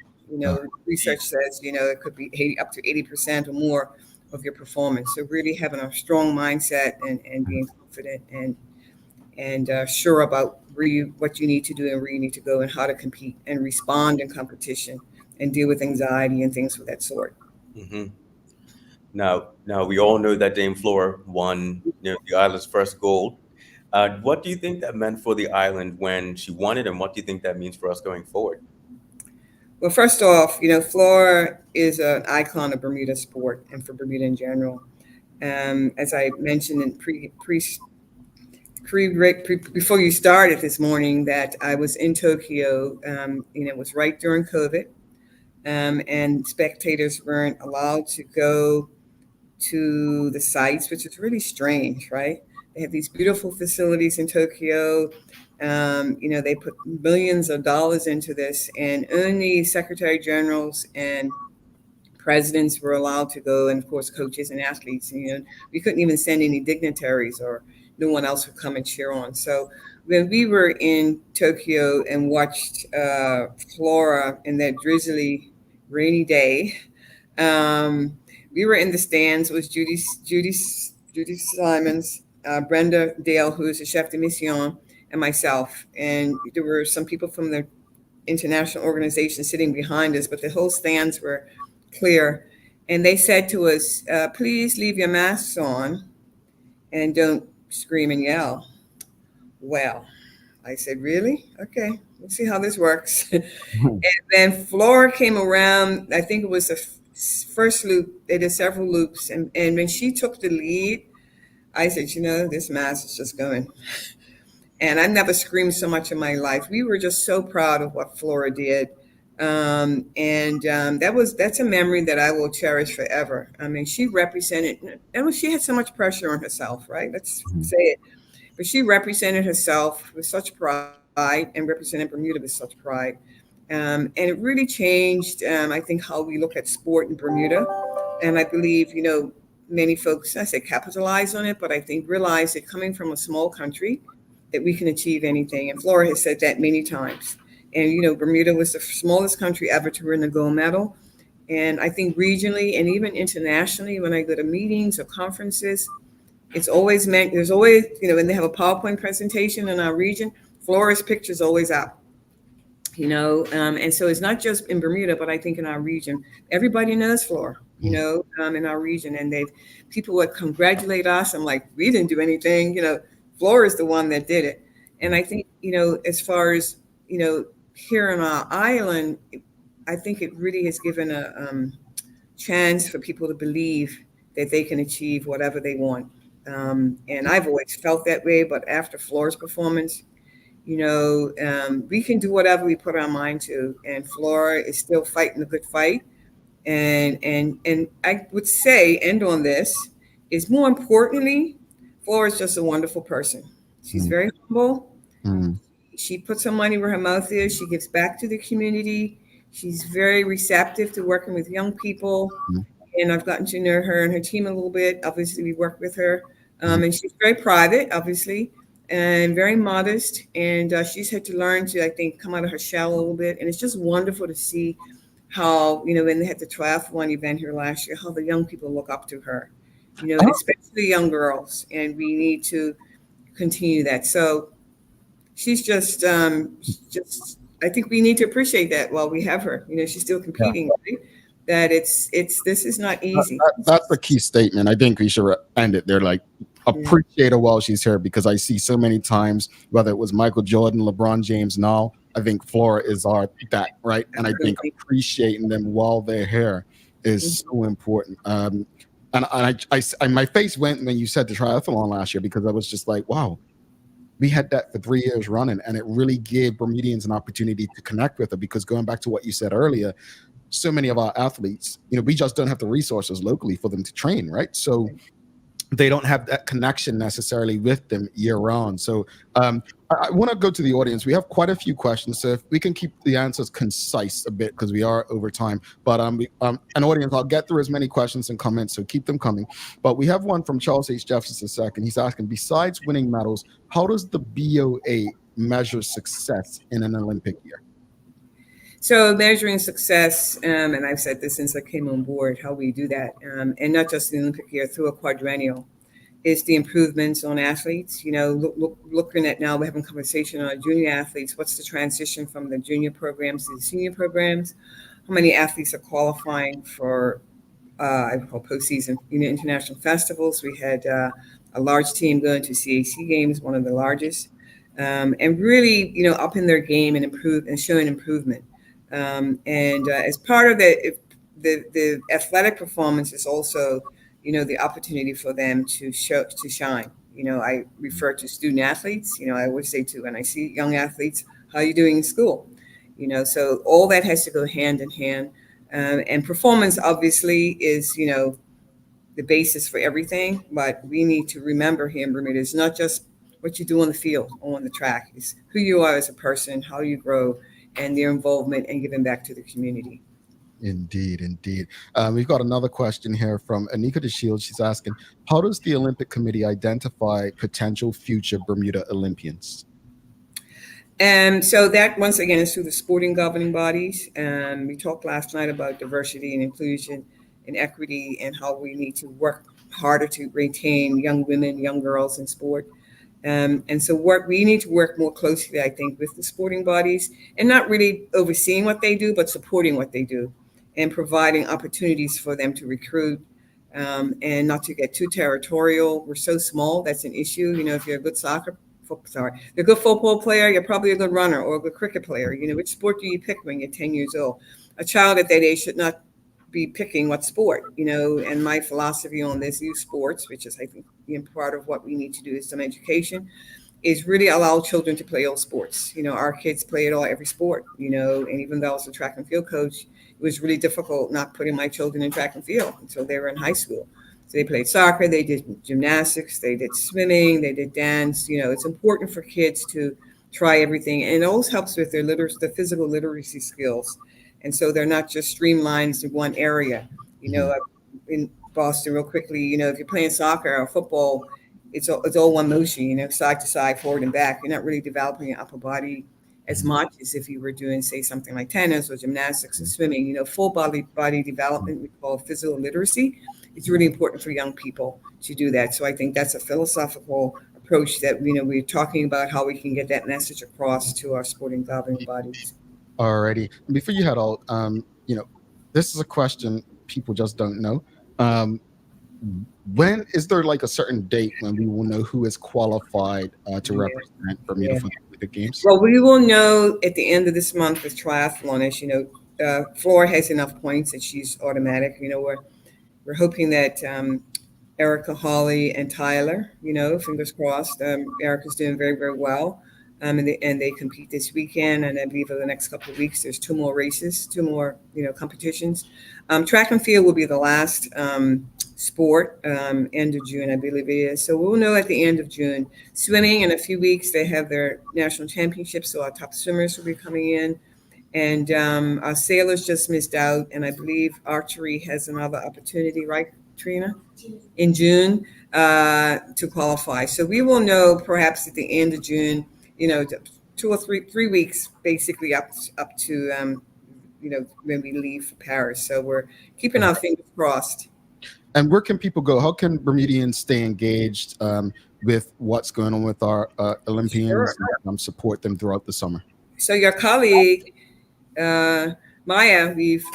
[SPEAKER 10] Research says, it could be up to 80% or more of your performance. So really having a strong mindset and being confident and sure about what you need to do and where you need to go and how to compete and respond in competition and deal with anxiety and things of that sort.
[SPEAKER 3] Mm-hmm. Now we all know that Dame Flora won, the island's first gold. What do you think that meant for the island when she won it, and what do you think that means for us going forward?
[SPEAKER 10] Well, first off, Flora is an icon of Bermuda sport and for Bermuda in general. As I mentioned in before you started this morning, that I was in Tokyo, it was right during COVID, and spectators weren't allowed to go to the sites, which is really strange, right? They have these beautiful facilities in Tokyo. They put millions of dollars into this, and only secretary generals and presidents were allowed to go, and of course, coaches and athletes. We couldn't even send any dignitaries, or no one else would come and cheer on. So when we were in Tokyo and watched Flora in that drizzly, rainy day, we were in the stands with Judy Simons, Brenda Dale, who is a chef de mission, and myself. And there were some people from the international organization sitting behind us, but the whole stands were clear. And they said to us, please leave your masks on and don't scream and yell. Well, I said, really? Okay, let's see how this works. And then Flora came around, I think it was the first loop. They did several loops. And when she took the lead, I said, this mask is just going. And I never screamed so much in my life. We were just so proud of what Flora did. That's a memory that I will cherish forever. I mean, she represented, she had so much pressure on herself, right? Let's say it. But she represented herself with such pride and represented Bermuda with such pride. And it really changed, I think, how we look at sport in Bermuda. And I believe, many folks, I say capitalize on it, but I think realize that coming from a small country, that we can achieve anything. And Flora has said that many times. And, Bermuda was the smallest country ever to win a gold medal. And I think regionally and even internationally, when I go to meetings or conferences, it's always meant, there's always, when they have a PowerPoint presentation in our region, Flora's picture's always up. And so it's not just in Bermuda, but I think in our region, everybody knows Flora, in our region, and people would congratulate us. I'm like, we didn't do anything, Flora is the one that did it. And I think, as far as, here on our island, I think it really has given a chance for people to believe that they can achieve whatever they want. And I've always felt that way, but after Flora's performance, we can do whatever we put our mind to, and Flora is still fighting a good fight. And I would say, end on this, is more importantly, Flora is just a wonderful person. She's very humble. She puts her money where her mouth is. She gives back to the community. She's very receptive to working with young people. And I've gotten to know her and her team a little bit. Obviously, we work with her. And she's very private, obviously, and very modest. And she's had to learn to, I think, come out of her shell a little bit. And it's just wonderful to see how, when they had the triathlon event here last year, how the young people look up to her, especially young girls. And we need to continue that. So she's just, I think we need to appreciate that while we have her. She's still competing, right? That this is not easy.
[SPEAKER 2] That's the key statement. I think we should end it there. Like, appreciate her while she's here, because I see so many times, whether it was Michael Jordan, LeBron James, now I think Flora is that, right? And I think appreciating them while they're here is so important. And my face went when you said the triathlon last year, because I was just like, wow, we had that for 3 years running, and it really gave Bermudians an opportunity to connect with her. Because going back to what you said earlier, so many of our athletes, we just don't have the resources locally for them to train, right? So they don't have that connection necessarily with them year round. So I want to go to the audience. We have quite a few questions, so if we can keep the answers concise a bit, because we are over time. But an audience, I'll get through as many questions and comments, so keep them coming. But we have one from Charles H. Jefferson II. He's asking, besides winning medals, how does the BOA measure success in an Olympic year?
[SPEAKER 10] So measuring success, and I've said this since I came on board, how we do that, and not just the Olympic year, through a quadrennial, is the improvements on athletes. Looking at now, we're having a conversation on junior athletes. What's the transition from the junior programs to the senior programs? How many athletes are qualifying for, I call postseason, international festivals? We had a large team going to CAC games, one of the largest, and really, upping their game and showing improvement. As part of the athletic performance is also, the opportunity for them to shine. I refer to student athletes. I always say when I see young athletes, how are you doing in school? So all that has to go hand in hand. And performance obviously is, the basis for everything. But we need to remember here in Bermuda, it's not just what you do on the field or on the track. It's who you are as a person, how you grow, and their involvement and giving back to the community.
[SPEAKER 2] Indeed. We've got another question here from Anika DeShields. She's asking, how does the Olympic Committee identify potential future Bermuda Olympians?
[SPEAKER 10] And so that, once again, is through the sporting governing bodies. We talked last night about diversity and inclusion and equity, and how we need to work harder to retain young women, young girls in sport. And so we need to work more closely, I think, with the sporting bodies, and not really overseeing what they do, but supporting what they do and providing opportunities for them to recruit, and not to get too territorial. We're so small, that's an issue. If you're a good you're a good football player, you're probably a good runner or a good cricket player. Which sport do you pick when you're 10 years old? A child at that age should not be picking what sport, and my philosophy on this, youth sports, which is, I think, part of what we need to do is some education, is really allow children to play all sports. Our kids play it every sport, and even though I was a track and field coach, it was really difficult not putting my children in track and field until they were in high school. So they played soccer, they did gymnastics, they did swimming, they did dance. It's important for kids to try everything, and it always helps with their physical literacy skills. And so they're not just streamlined to one area. In Boston, real quickly, if you're playing soccer or football, it's all one motion, side to side, forward and back. You're not really developing your upper body as much as if you were doing, say, something like tennis or gymnastics or swimming. You know, full body development, we call physical literacy. It's really important for young people to do that. So I think that's a philosophical approach that, you know, we're talking about how we can get that message across to our sporting governing bodies.
[SPEAKER 2] Alrighty. Before you head out, you know, this is a question people just don't know. When is there like a certain date when we will know who is qualified to represent Bermuda for the Olympic Games?
[SPEAKER 10] Well, we will know at the end of this month with triathlon. As you know, Flora has enough points that she's automatic. You know, we're hoping that Erica, Holly, and Tyler, you know, fingers crossed. Erica's doing very, very well. And they compete this weekend, and I believe for the next couple of weeks, there's 2 more races, 2 more, you know, competitions. Track and field will be the last sport, end of June, I believe it is. So we'll know at the end of June. Swimming in a few weeks, they have their national championships, so our top swimmers will be coming in. And our sailors just missed out, and I believe archery has another opportunity, right, Trina? In June to qualify. So we will know perhaps at the end of June, you know, 2 or 3 weeks, basically up to, you know, when we leave for Paris. So we're keeping our fingers crossed.
[SPEAKER 2] And where can people go? How can Bermudians stay engaged with what's going on with our Olympians?
[SPEAKER 10] Sure.
[SPEAKER 2] And support them throughout the summer?
[SPEAKER 10] So your colleague, Maya, we've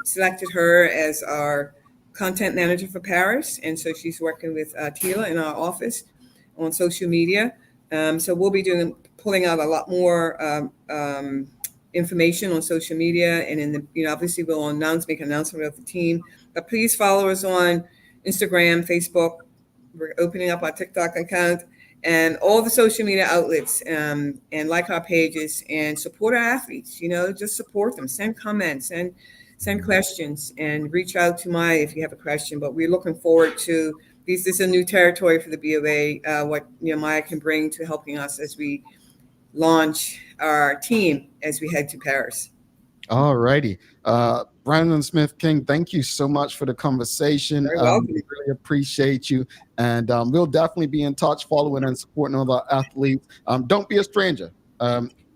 [SPEAKER 10] selected her as our content manager for Paris. And so she's working with Tila in our office on social media. So we'll be pulling out a lot more information on social media, and in the, you know, obviously we'll make an announcement of the team. But please follow us on Instagram, Facebook. We're opening up our TikTok account and all the social media outlets, and like our pages and support our athletes. You know, just support them. Send comments and send questions, and reach out to Maya if you have a question. But we're looking forward to this is a new territory for the BOA, what, you know, Maya can bring to helping us as we launch our team as we head to Paris.
[SPEAKER 2] All righty. Branwen Smith-King, thank you so much for the conversation.
[SPEAKER 10] Very welcome.
[SPEAKER 2] We really appreciate you. And we'll definitely be in touch, following and supporting all the athletes. Don't be a stranger.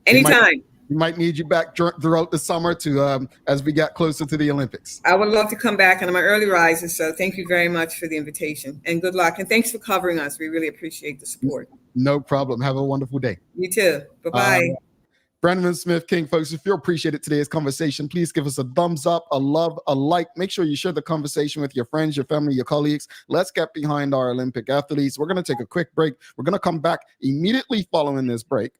[SPEAKER 10] Anytime.
[SPEAKER 2] We might need you back throughout the summer to as we get closer to the Olympics.
[SPEAKER 10] I would love to come back, and I'm an early riser, so thank you very much for the invitation, and good luck. And thanks for covering us. We really appreciate the support.
[SPEAKER 2] No problem. Have a wonderful day.
[SPEAKER 10] You too. Bye-bye.
[SPEAKER 2] Branwen Smith-King, folks, if you appreciated today's conversation, please give us a thumbs up, a love, a like. Make sure you share the conversation with your friends, your family, your colleagues. Let's get behind our Olympic athletes. We're going to take a quick break. We're going to come back immediately following this break.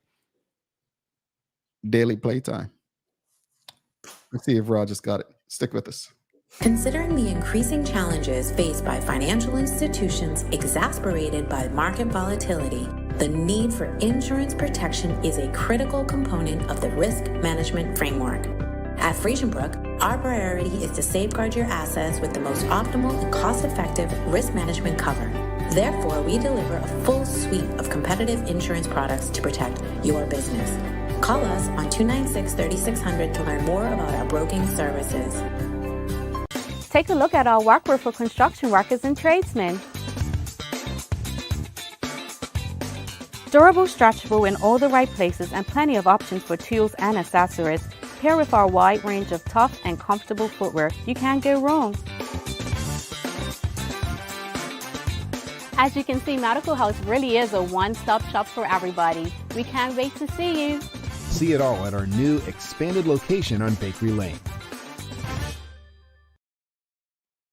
[SPEAKER 2] Daily playtime. Let's see if Rod just got it. Stick with us.
[SPEAKER 11] Considering the increasing challenges faced by financial institutions exacerbated by market volatility, the need for insurance protection is a critical component of the risk management framework. At Friesenbrook, our priority is to safeguard your assets with the most optimal and cost-effective risk management cover. Therefore, we deliver a full suite of competitive insurance products to protect your business. Call us on 296-3600 to learn more about our broking services.
[SPEAKER 12] Take a look at our workwear for construction workers and tradesmen. Durable, stretchable in all the right places, and plenty of options for tools and accessories. Pair with our wide range of tough and comfortable footwear. You can't go wrong. As you can see, Medical House really is a one-stop shop for everybody. We can't wait to see you.
[SPEAKER 13] See it all at our new expanded location on Bakery Lane.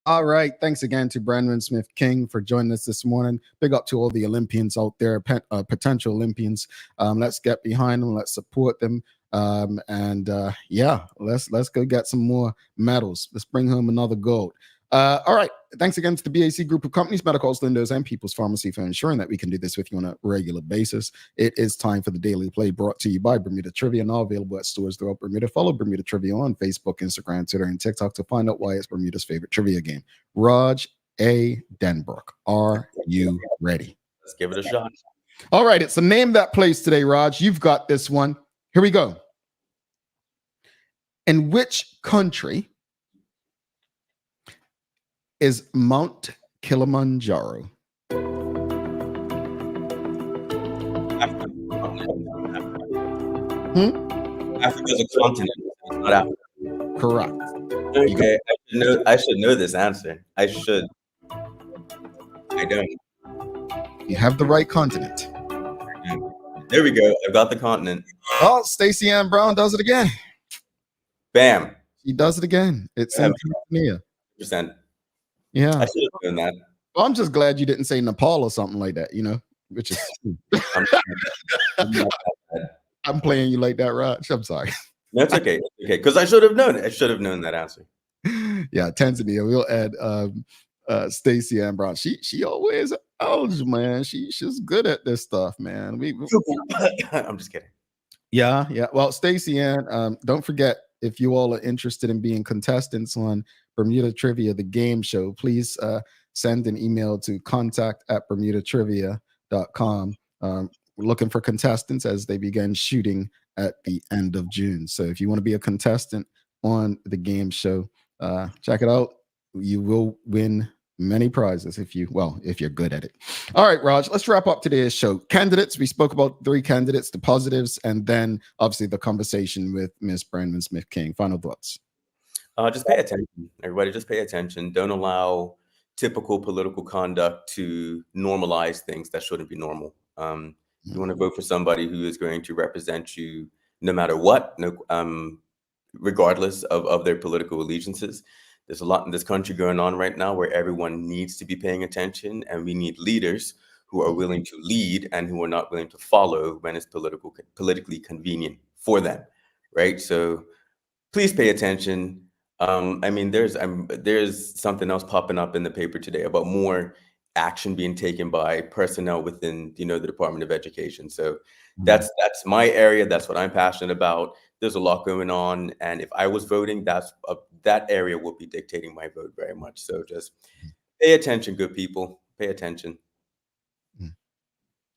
[SPEAKER 2] All right. Thanks again to Branwen Smith-King for joining us this morning. Big up to all the Olympians out there, potential Olympians. Let's get behind them. Let's support them. Yeah, let's go get some more medals. Let's bring home another gold. All right. Thanks again to the BAC Group of Companies, Medicals, Lindos, and People's Pharmacy for ensuring that we can do this with you on a regular basis. It is time for the Daily Play, brought to you by Bermuda Trivia, now available at stores throughout Bermuda. Follow Bermuda Trivia on Facebook, Instagram, Twitter, and TikTok to find out why it's Bermuda's favorite trivia game. Raj A. Denbrook, are you ready?
[SPEAKER 3] Let's give it a shot.
[SPEAKER 2] All right. It's a name that plays today, Raj. You've got this one. Here we go. In which country is Mount Kilimanjaro?
[SPEAKER 3] Africa is a continent. It's not Africa.
[SPEAKER 2] Correct.
[SPEAKER 3] Okay, I should know this answer. I should. I don't.
[SPEAKER 2] You have the right continent.
[SPEAKER 3] There we go. I've got the continent.
[SPEAKER 2] Oh, Stacey Ann Brown does it again.
[SPEAKER 3] Bam.
[SPEAKER 2] She does it again. It's in Tanzania.
[SPEAKER 3] 100%.
[SPEAKER 2] Yeah.
[SPEAKER 3] I should have done that.
[SPEAKER 2] Well, I'm just glad you didn't say Nepal or something like that, which is I'm playing you like that, Raj. I'm sorry.
[SPEAKER 3] No, it's okay. It's okay. Because I should have known it. I should have known that answer.
[SPEAKER 2] Yeah, Tanzania. We'll add Stacey Ann Brown. She always man. She's good at this stuff, man.
[SPEAKER 3] I'm just kidding.
[SPEAKER 2] Yeah. Well, Stacey Ann, don't forget, if you all are interested in being contestants on Bermuda Trivia, the game show, please send an email to contact@bermudatrivia.com. We're looking for contestants as they begin shooting at the end of June. So if you want to be a contestant on the game show, check it out. You will win many prizes if you're good at it. All right, Raj, let's wrap up today's show. Candidates, we spoke about 3 candidates, the positives, and then obviously the conversation with Miss Branwen Smith-King. Final thoughts.
[SPEAKER 3] Just pay attention, everybody. Just pay attention. Don't allow typical political conduct to normalize things that shouldn't be normal. You want to vote for somebody who is going to represent you no matter what, regardless of their political allegiances. There's a lot in this country going on right now where everyone needs to be paying attention, and we need leaders who are willing to lead and who are not willing to follow when it's politically convenient for them, right? So please pay attention. There's something else popping up in the paper today about more action being taken by personnel within, the Department of Education. So that's my area. That's what I'm passionate about. There's a lot going on, and if I was voting, that area will be dictating my vote very much. So just pay attention, good people. Pay attention.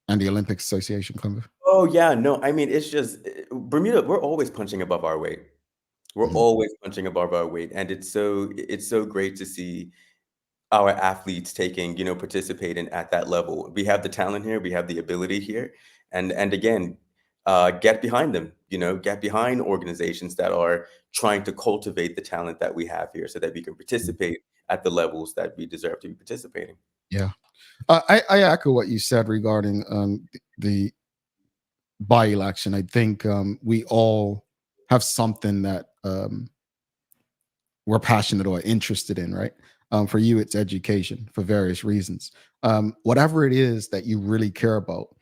[SPEAKER 2] And the Olympic Association cover.
[SPEAKER 3] Oh yeah, no. It's just Bermuda. We're always punching above our weight. We're always punching above our weight, and it's so great to see our athletes participating at that level. We have the talent here, we have the ability here, and again, get behind them. Get behind organizations that are trying to cultivate the talent that we have here, so that we can participate at the levels that we deserve to be participating.
[SPEAKER 2] Yeah, I echo what you said regarding the by-election. I think we all have something that we're passionate or interested in, right? For you, it's education for various reasons. Whatever it is that you really care about,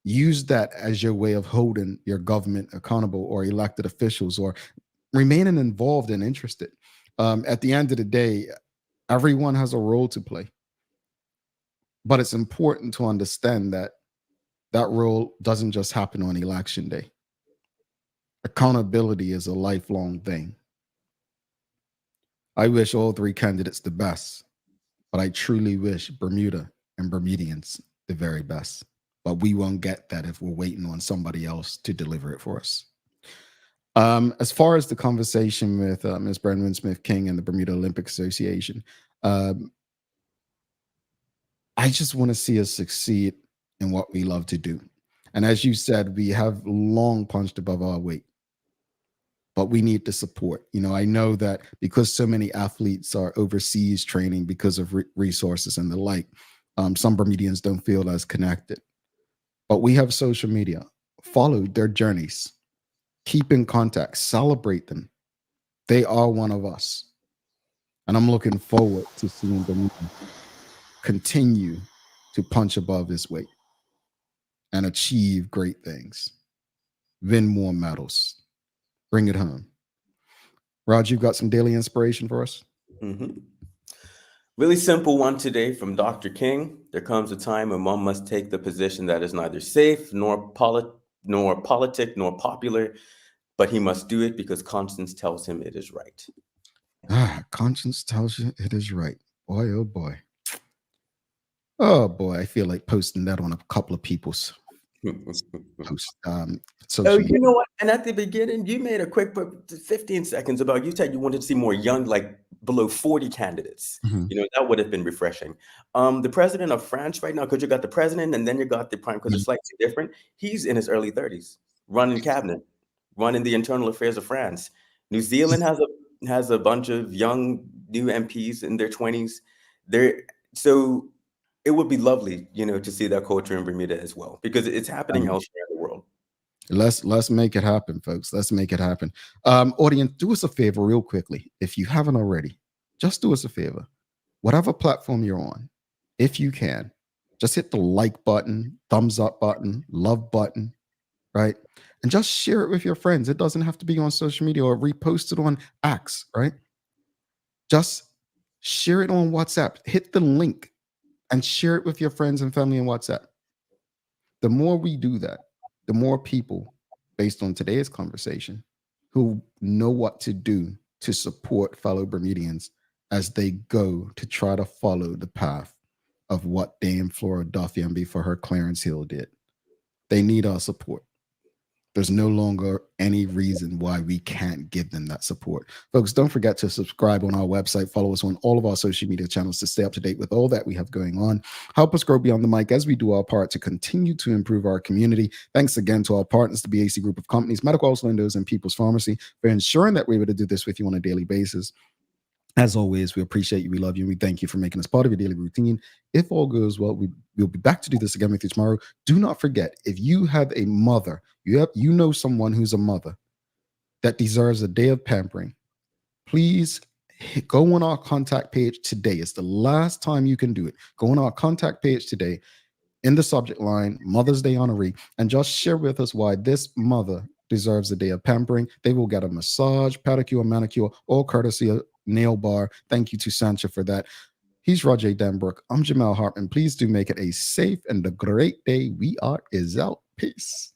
[SPEAKER 2] use that as your way of holding your government accountable, or elected officials, or remaining involved and interested. At the end of the day, everyone has a role to play. But it's important to understand that that role doesn't just happen on election day. Accountability is a lifelong thing. I wish all 3 candidates the best, but I truly wish Bermuda and Bermudians the very best. But we won't get that if we're waiting on somebody else to deliver it for us. As far as the conversation with Ms. Branwen Smith-King and the Bermuda Olympic Association, I just want to see us succeed in what we love to do. And as you said, we have long punched above our weight, but we need the support. I know that because so many athletes are overseas training because of resources and the like, some Bermudians don't feel as connected. But we have social media. Follow their journeys. Keep in contact. Celebrate them. They are one of us. And I'm looking forward to seeing Bermuda continue to punch above his weight and achieve great things. Win more medals. Bring it home. Raj, you've got some daily inspiration for us?
[SPEAKER 3] Really simple one today from Dr. King. There comes a time when one must take the position that is neither safe, nor politic, nor popular, but he must do it because conscience tells him it is right.
[SPEAKER 2] Conscience tells you it is right. Boy, oh boy. Oh boy, I feel like posting that on a couple of people's posts.
[SPEAKER 3] You know what? And at the beginning, you made a quick 15 seconds about, you said you wanted to see more young, like below 40 candidates. That would have been refreshing. The president of France right now, because you got the president and then you got the prime, because it's slightly different. He's in his early 30s. running cabinet, running the internal affairs of France. New Zealand has a bunch of young new MPs in their 20s. So it would be lovely, to see that culture in Bermuda as well, because it's happening elsewhere in the world.
[SPEAKER 2] Let's make it happen, folks. Let's make it happen. Audience, do us a favor real quickly. If you haven't already, just do us a favor. Whatever platform you're on, if you can, just hit the like button, thumbs up button, love button, right? And just share it with your friends. It doesn't have to be on social media or repost it on X, right? Just share it on WhatsApp. Hit the link and share it with your friends and family on WhatsApp. The more we do that, the more people, based on today's conversation, who know what to do to support fellow Bermudians as they go to try to follow the path of what Dame Flora Duffy and before her Clarence Hill did. They need our support. There's no longer any reason why we can't give them that support. Folks, don't forget to subscribe on our website. Follow us on all of our social media channels to stay up to date with all that we have going on. Help us grow beyond the mic as we do our part to continue to improve our community. Thanks again to our partners, the BAC Group of Companies, Medical House Windows, and People's Pharmacy, for ensuring that we're able to do this with you on a daily basis. As always, we appreciate you, we love you, and we thank you for making us part of your daily routine. If all goes well, we'll be back to do this again with you tomorrow. Do not forget, if you have a mother, you know someone who's a mother that deserves a day of pampering, please go on our contact page today. It's the last time you can do it. Go on our contact page today, in the subject line, Mother's Day honoree, and just share with us why this mother deserves a day of pampering. They will get a massage, pedicure, manicure, all courtesy of Nail Bar. Thank you to Sancha for that. He's Roger Danbrook. I'm Jamal Hartman. Please do make it a safe and a great day. We are is out. Peace.